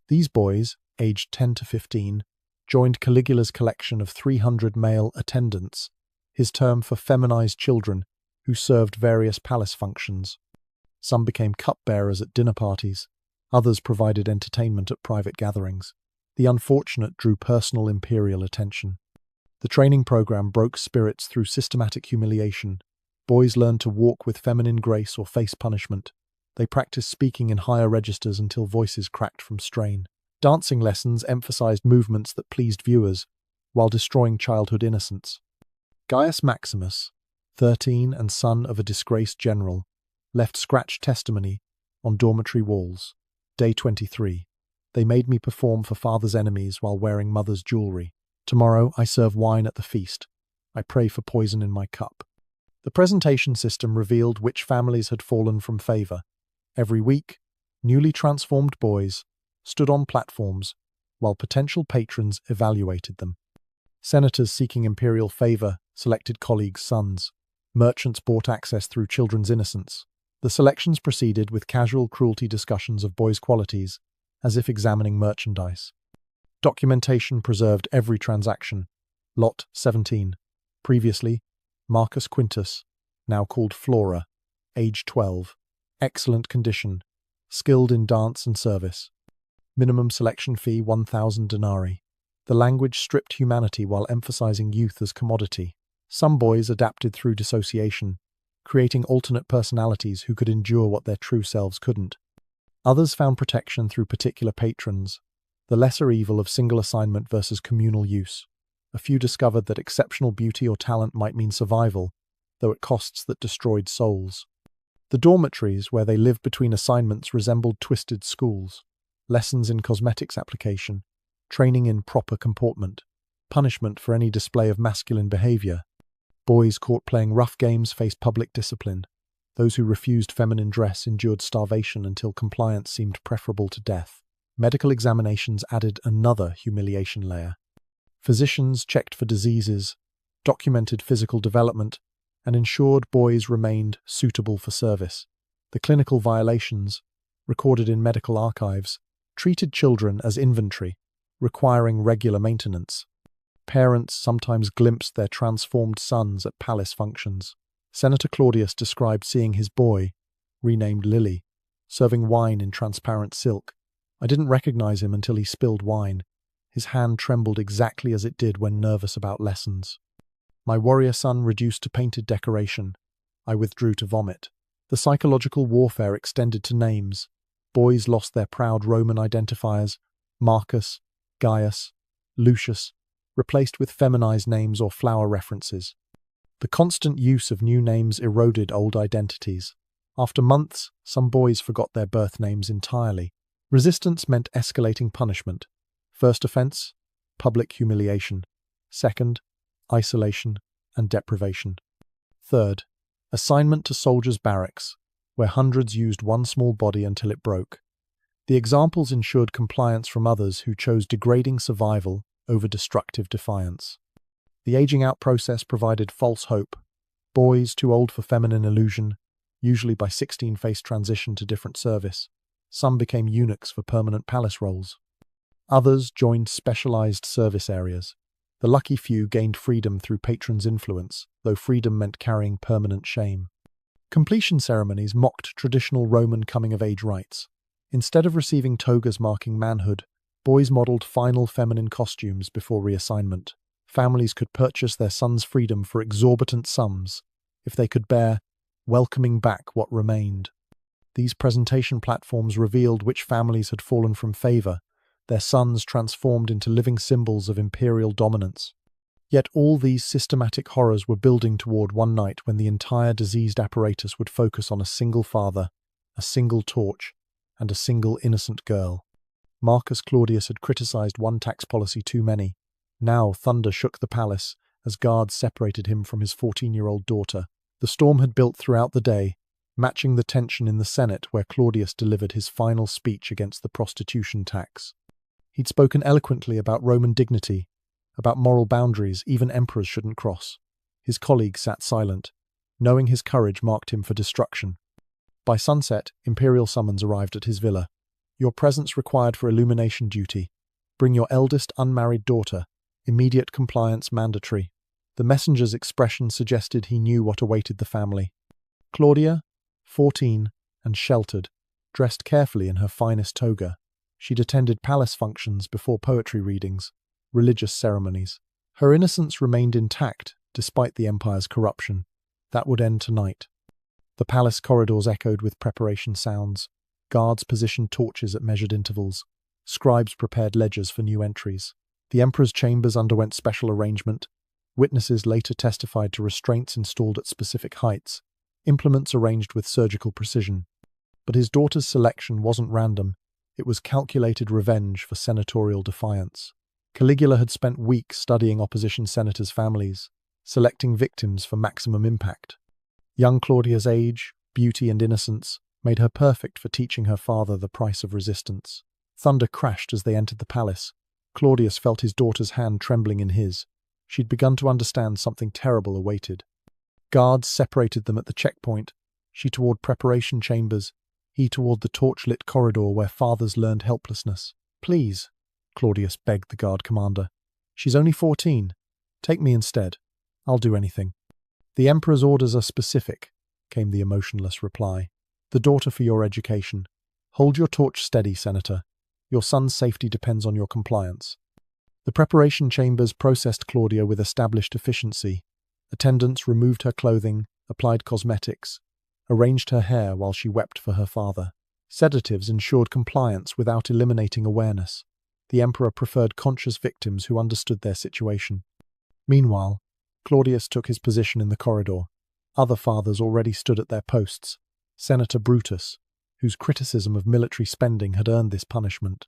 Speaker 1: These boys, aged 10 to 15, joined Caligula's collection of 300 male attendants, his term for feminized children who served various palace functions. Some became cupbearers at dinner parties, others provided entertainment at private gatherings. The unfortunate drew personal imperial attention. The training program broke spirits through systematic humiliation. Boys learned to walk with feminine grace or face punishment. They practiced speaking in higher registers until voices cracked from strain. Dancing lessons emphasized movements that pleased viewers, while destroying childhood innocence. Gaius Maximus, 13 and son of a disgraced general, left scratched testimony on dormitory walls. Day 23. They made me perform for father's enemies while wearing mother's jewelry. Tomorrow I serve wine at the feast. I pray for poison in my cup. The presentation system revealed which families had fallen from favor. Every week, newly transformed boys stood on platforms while potential patrons evaluated them. Senators seeking imperial favor selected colleagues' sons. Merchants bought access through children's innocence. The selections proceeded with casual cruelty discussions of boys' qualities, as if examining merchandise. Documentation preserved every transaction. Lot 17. Previously, Marcus Quintus, now called Flora, age 12. Excellent condition. Skilled in dance and service. Minimum selection fee 1,000 denarii. The language stripped humanity while emphasizing youth as commodity. Some boys adapted through dissociation, creating alternate personalities who could endure what their true selves couldn't. Others found protection through particular patrons, the lesser evil of single assignment versus communal use. A few discovered that exceptional beauty or talent might mean survival, though at costs that destroyed souls. The dormitories where they lived between assignments resembled twisted schools. Lessons in cosmetics application, training in proper comportment, punishment for any display of masculine behavior. Boys caught playing rough games faced public discipline. Those who refused feminine dress endured starvation until compliance seemed preferable to death. Medical examinations added another humiliation layer. Physicians checked for diseases, documented physical development, and ensured boys remained suitable for service. The clinical violations, recorded in medical archives, treated children as inventory, requiring regular maintenance. Parents sometimes glimpsed their transformed sons at palace functions. Senator Claudius described seeing his boy, renamed Lily, serving wine in transparent silk. I didn't recognize him until he spilled wine. His hand trembled exactly as it did when nervous about lessons. My warrior son reduced to painted decoration. I withdrew to vomit. The psychological warfare extended to names. Boys lost their proud Roman identifiers, Marcus, Gaius, Lucius, replaced with feminized names or flower references. The constant use of new names eroded old identities. After months, some boys forgot their birth names entirely. Resistance meant escalating punishment. First offense, public humiliation. Second, isolation and deprivation. Third, assignment to soldiers' barracks, where hundreds used one small body until it broke. The examples ensured compliance from others who chose degrading survival over destructive defiance. The aging out process provided false hope. Boys too old for feminine illusion, usually by 16 faced transition to different service. Some became eunuchs for permanent palace roles. Others joined specialized service areas. The lucky few gained freedom through patrons' influence, though freedom meant carrying permanent shame. Completion ceremonies mocked traditional Roman coming-of-age rites. Instead of receiving togas marking manhood, boys modeled final feminine costumes before reassignment. Families could purchase their sons' freedom for exorbitant sums, if they could bear welcoming back what remained. These presentation platforms revealed which families had fallen from favor, their sons transformed into living symbols of imperial dominance. Yet all these systematic horrors were building toward one night when the entire diseased apparatus would focus on a single father, a single torch, and a single innocent girl. Marcus Claudius had criticized one tax policy too many. Now thunder shook the palace as guards separated him from his 14-year-old daughter. The storm had built throughout the day, matching the tension in the Senate where Claudius delivered his final speech against the prostitution tax. He'd spoken eloquently about Roman dignity, about moral boundaries even emperors shouldn't cross. His colleagues sat silent, knowing his courage marked him for destruction. By sunset, imperial summons arrived at his villa. Your presence required for illumination duty. Bring your eldest unmarried daughter. Immediate compliance mandatory. The messenger's expression suggested he knew what awaited the family. Claudia, 14, and sheltered, dressed carefully in her finest toga. She'd attended palace functions before poetry readings, religious ceremonies. Her innocence remained intact despite the empire's corruption. That would end tonight. The palace corridors echoed with preparation sounds. Guards positioned torches at measured intervals. Scribes prepared ledgers for new entries. The emperor's chambers underwent special arrangement. Witnesses later testified to restraints installed at specific heights, implements arranged with surgical precision. But his daughter's selection wasn't random. It was calculated revenge for senatorial defiance. Caligula had spent weeks studying opposition senators' families, selecting victims for maximum impact. Young Claudia's age, beauty, and innocence made her perfect for teaching her father the price of resistance. Thunder crashed as they entered the palace. Claudius felt his daughter's hand trembling in his. She'd begun to understand something terrible awaited. Guards separated them at the checkpoint, she toward preparation chambers, he toward the torch-lit corridor where fathers learned helplessness. "Please," Claudius begged the guard commander. "She's only 14. Take me instead. I'll do anything." "The emperor's orders are specific," came the emotionless reply. "The daughter for your education. Hold your torch steady, Senator. Your son's safety depends on your compliance." The preparation chambers processed Claudia with established efficiency. Attendants removed her clothing, applied cosmetics, arranged her hair while she wept for her father. Sedatives ensured compliance without eliminating awareness. The emperor preferred conscious victims who understood their situation. Meanwhile, Claudius took his position in the corridor. Other fathers already stood at their posts. Senator Brutus, whose criticism of military spending had earned this punishment.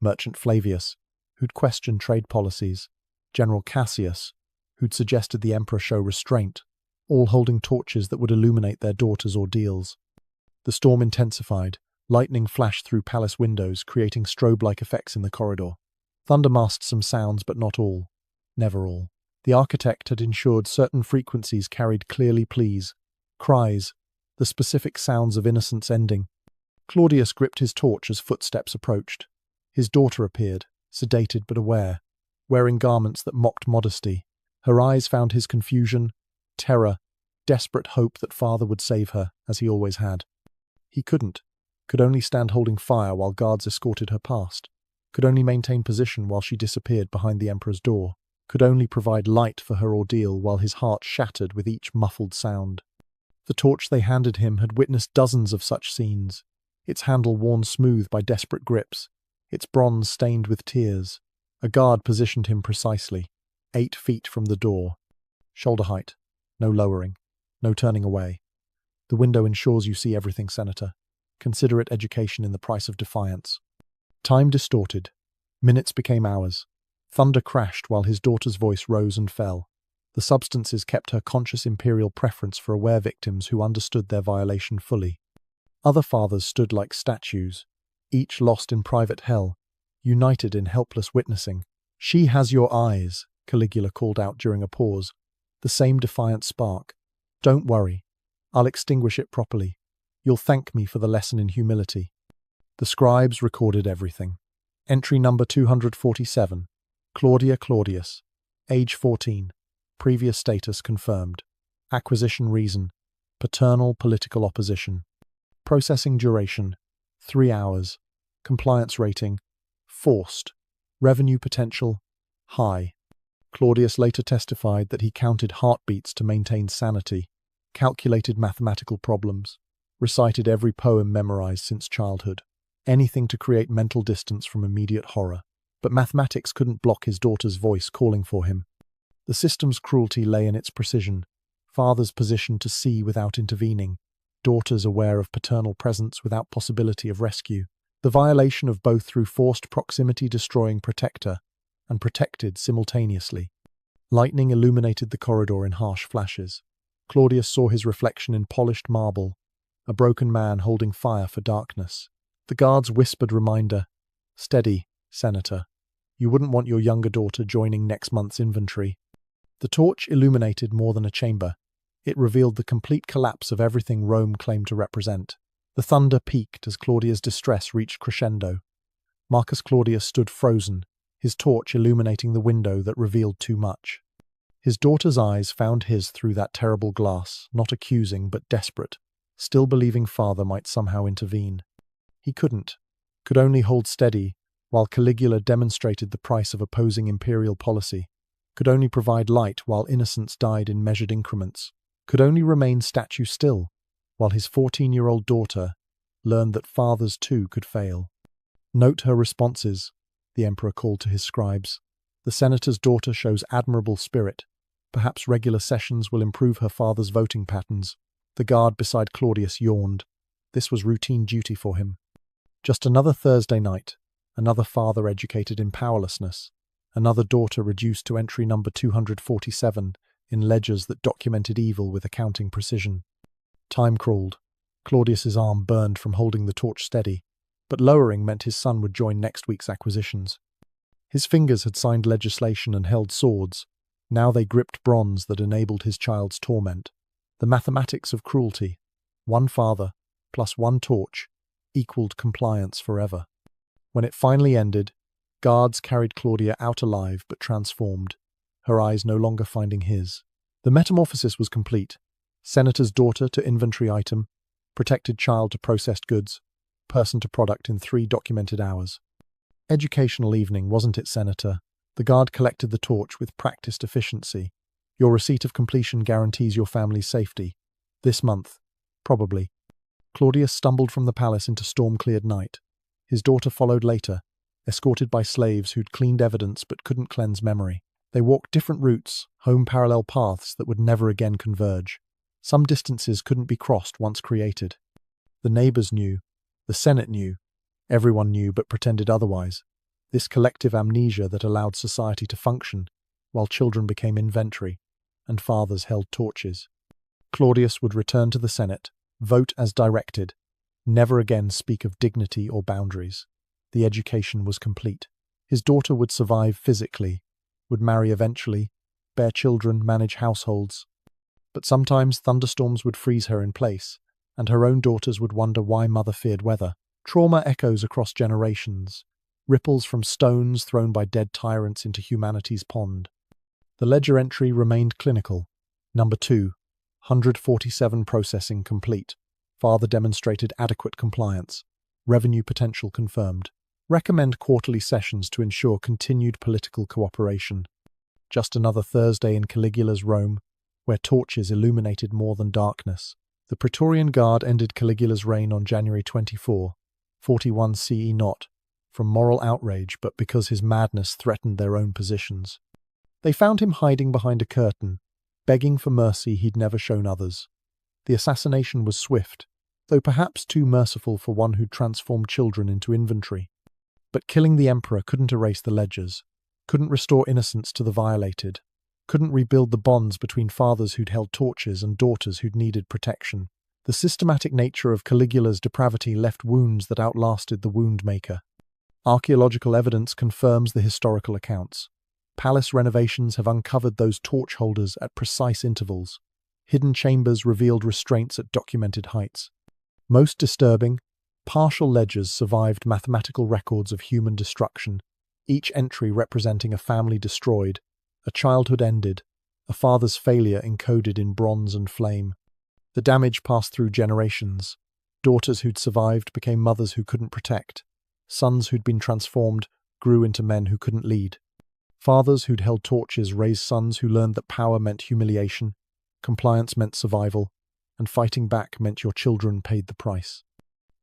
Speaker 1: Merchant Flavius, who'd questioned trade policies. General Cassius, who'd suggested the emperor show restraint, all holding torches that would illuminate their daughters' ordeals. The storm intensified. Lightning flashed through palace windows, creating strobe-like effects in the corridor. Thunder masked some sounds, but not all. Never all. The architect had ensured certain frequencies carried clearly pleas, cries, the specific sounds of innocence ending. Claudius gripped his torch as footsteps approached. His daughter appeared, sedated but aware, wearing garments that mocked modesty. Her eyes found his confusion, terror, desperate hope that father would save her, as he always had. He couldn't, could only stand holding fire while guards escorted her past, could only maintain position while she disappeared behind the emperor's door, could only provide light for her ordeal while his heart shattered with each muffled sound. The torch they handed him had witnessed dozens of such scenes, its handle worn smooth by desperate grips, its bronze stained with tears. A guard positioned him precisely, 8 feet from the door, shoulder height, No lowering. No turning away. The window ensures you see everything, Senator. Consider it education in the price of defiance. Time distorted. Minutes became hours. Thunder crashed while his daughter's voice rose and fell. The substances kept her conscious imperial preference for aware victims who understood their violation fully. Other fathers stood like statues, each lost in private hell, united in helpless witnessing. "She has your eyes," Caligula called out during a pause, the same defiant spark. "Don't worry. I'll extinguish it properly. You'll thank me for the lesson in humility." The scribes recorded everything. Entry number 247. Claudia Claudius. Age 14. Previous status confirmed. Acquisition reason. Paternal political opposition. Processing duration. 3 hours. Compliance rating. Forced. Revenue potential. High. Claudius later testified that he counted heartbeats to maintain sanity, calculated mathematical problems, recited every poem memorized since childhood, anything to create mental distance from immediate horror. But mathematics couldn't block his daughter's voice calling for him. The system's cruelty lay in its precision, father's position to see without intervening, daughters aware of paternal presence without possibility of rescue, the violation of both through forced proximity destroying protector and protected simultaneously. Lightning illuminated the corridor in harsh flashes. Claudius saw his reflection in polished marble, a broken man holding fire for darkness. The guard's whispered reminder, "Steady, Senator. You wouldn't want your younger daughter joining next month's inventory." The torch illuminated more than a chamber. It revealed the complete collapse of everything Rome claimed to represent. The thunder peaked as Claudia's distress reached crescendo. Marcus Claudius stood frozen, his torch illuminating the window that revealed too much. His daughter's eyes found his through that terrible glass, not accusing but desperate, still believing father might somehow intervene. He couldn't, could only hold steady, while Caligula demonstrated the price of opposing imperial policy, could only provide light while innocents died in measured increments, could only remain statue still, while his 14-year-old daughter learned that fathers too could fail. "Note her responses," the emperor called to his scribes. "The senator's daughter shows admirable spirit. Perhaps regular sessions will improve her father's voting patterns." The guard beside Claudius yawned. This was routine duty for him. Just another Thursday night, another father educated in powerlessness, another daughter reduced to entry number 247 in ledgers that documented evil with accounting precision. Time crawled. Claudius's arm burned from holding the torch steady, but lowering meant his son would join next week's acquisitions. His fingers had signed legislation and held swords. Now they gripped bronze that enabled his child's torment. The mathematics of cruelty. One father, plus one torch, equaled compliance forever. When it finally ended, guards carried Claudia out alive but transformed, her eyes no longer finding his. The metamorphosis was complete. Senator's daughter to inventory item, protected child to processed goods, person to product in 3 documented hours. Educational evening, wasn't it, Senator? The guard collected the torch with practiced efficiency. Your receipt of completion guarantees your family's safety. This month, probably. Claudius stumbled from the palace into storm-cleared night. His daughter followed later, escorted by slaves who'd cleaned evidence but couldn't cleanse memory. They walked different routes, home-parallel paths that would never again converge. Some distances couldn't be crossed once created. The neighbors knew. The Senate knew. Everyone knew but pretended otherwise. This collective amnesia that allowed society to function, while children became inventory, and fathers held torches. Claudius would return to the Senate, vote as directed, never again speak of dignity or boundaries. The education was complete. His daughter would survive physically, would marry eventually, bear children, manage households. But sometimes thunderstorms would freeze her in place, and her own daughters would wonder why mother feared weather. Trauma echoes across generations, ripples from stones thrown by dead tyrants into humanity's pond. The ledger entry remained clinical. Number 2, 147 processing complete. Father demonstrated adequate compliance. Revenue potential confirmed. Recommend quarterly sessions to ensure continued political cooperation. Just another Thursday in Caligula's Rome, where torches illuminated more than darkness. The Praetorian Guard ended Caligula's reign on January 24, 41 CE not from moral outrage but because his madness threatened their own positions. They found him hiding behind a curtain, begging for mercy he'd never shown others. The assassination was swift, though perhaps too merciful for one who'd transformed children into inventory. But killing the emperor couldn't erase the ledgers, couldn't restore innocence to the violated, couldn't rebuild the bonds between fathers who'd held torches and daughters who'd needed protection. The systematic nature of Caligula's depravity left wounds that outlasted the wound maker. Archaeological evidence confirms the historical accounts. Palace renovations have uncovered those torch holders at precise intervals. Hidden chambers revealed restraints at documented heights. Most disturbing, partial ledgers survived mathematical records of human destruction, each entry representing a family destroyed, a childhood ended, a father's failure encoded in bronze and flame. The damage passed through generations. Daughters who'd survived became mothers who couldn't protect. Sons who'd been transformed grew into men who couldn't lead. Fathers who'd held torches raised sons who learned that power meant humiliation, compliance meant survival, and fighting back meant your children paid the price.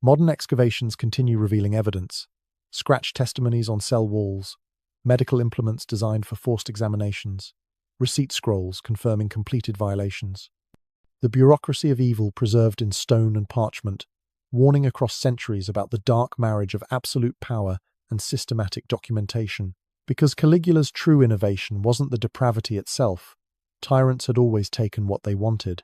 Speaker 1: Modern excavations continue revealing evidence. Scratched testimonies on cell walls, medical implements designed for forced examinations, receipt scrolls confirming completed violations. The bureaucracy of evil preserved in stone and parchment, warning across centuries about the dark marriage of absolute power and systematic documentation. Because Caligula's true innovation wasn't the depravity itself, tyrants had always taken what they wanted.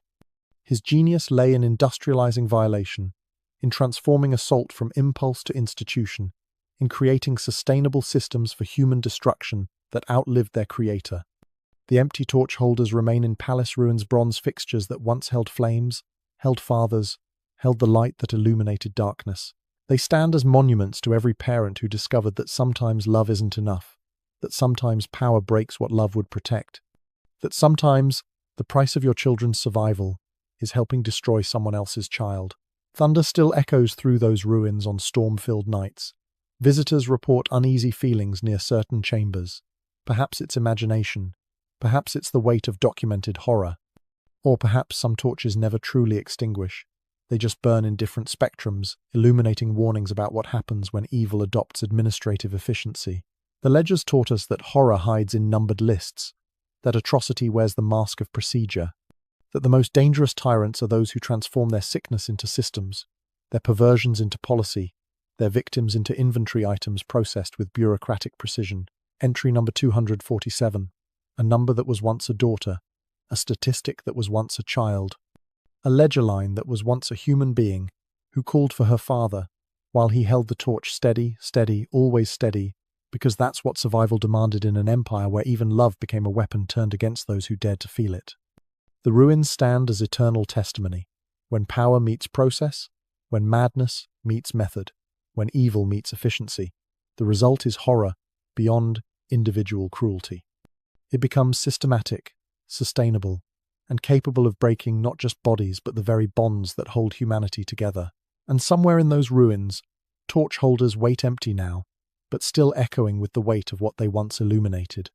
Speaker 1: His genius lay in industrializing violation, in transforming assault from impulse to institution, in creating sustainable systems for human destruction that outlived their creator. The empty torch holders remain in palace ruins, bronze fixtures that once held flames, held fathers, held the light that illuminated darkness. They stand as monuments to every parent who discovered that sometimes love isn't enough, that sometimes power breaks what love would protect, that sometimes the price of your children's survival is helping destroy someone else's child. Thunder still echoes through those ruins on storm-filled nights. Visitors report uneasy feelings near certain chambers. Perhaps it's imagination. Perhaps it's the weight of documented horror. Or perhaps some torches never truly extinguish. They just burn in different spectrums, illuminating warnings about what happens when evil adopts administrative efficiency. The ledgers taught us that horror hides in numbered lists, that atrocity wears the mask of procedure, that the most dangerous tyrants are those who transform their sickness into systems, their perversions into policy, their victims into inventory items processed with bureaucratic precision. Entry number 247, a number that was once a daughter, a statistic that was once a child, a ledger line that was once a human being who called for her father, while he held the torch steady, steady, always steady, because that's what survival demanded in an empire where even love became a weapon turned against those who dared to feel it. The ruins stand as eternal testimony. When power meets process, when madness meets method, when evil meets efficiency, the result is horror beyond individual cruelty. It becomes systematic, sustainable, and capable of breaking not just bodies but the very bonds that hold humanity together. And somewhere in those ruins, torch holders wait empty now, but still echoing with the weight of what they once illuminated.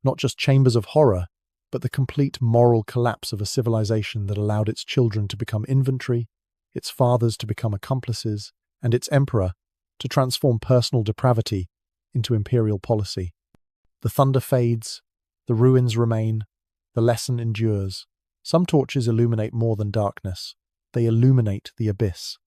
Speaker 1: Not just chambers of horror, but the complete moral collapse of a civilization that allowed its children to become inventory, its fathers to become accomplices, and its emperor to transform personal depravity into imperial policy. The thunder fades, the ruins remain, the lesson endures. Some torches illuminate more than darkness. They illuminate the abyss.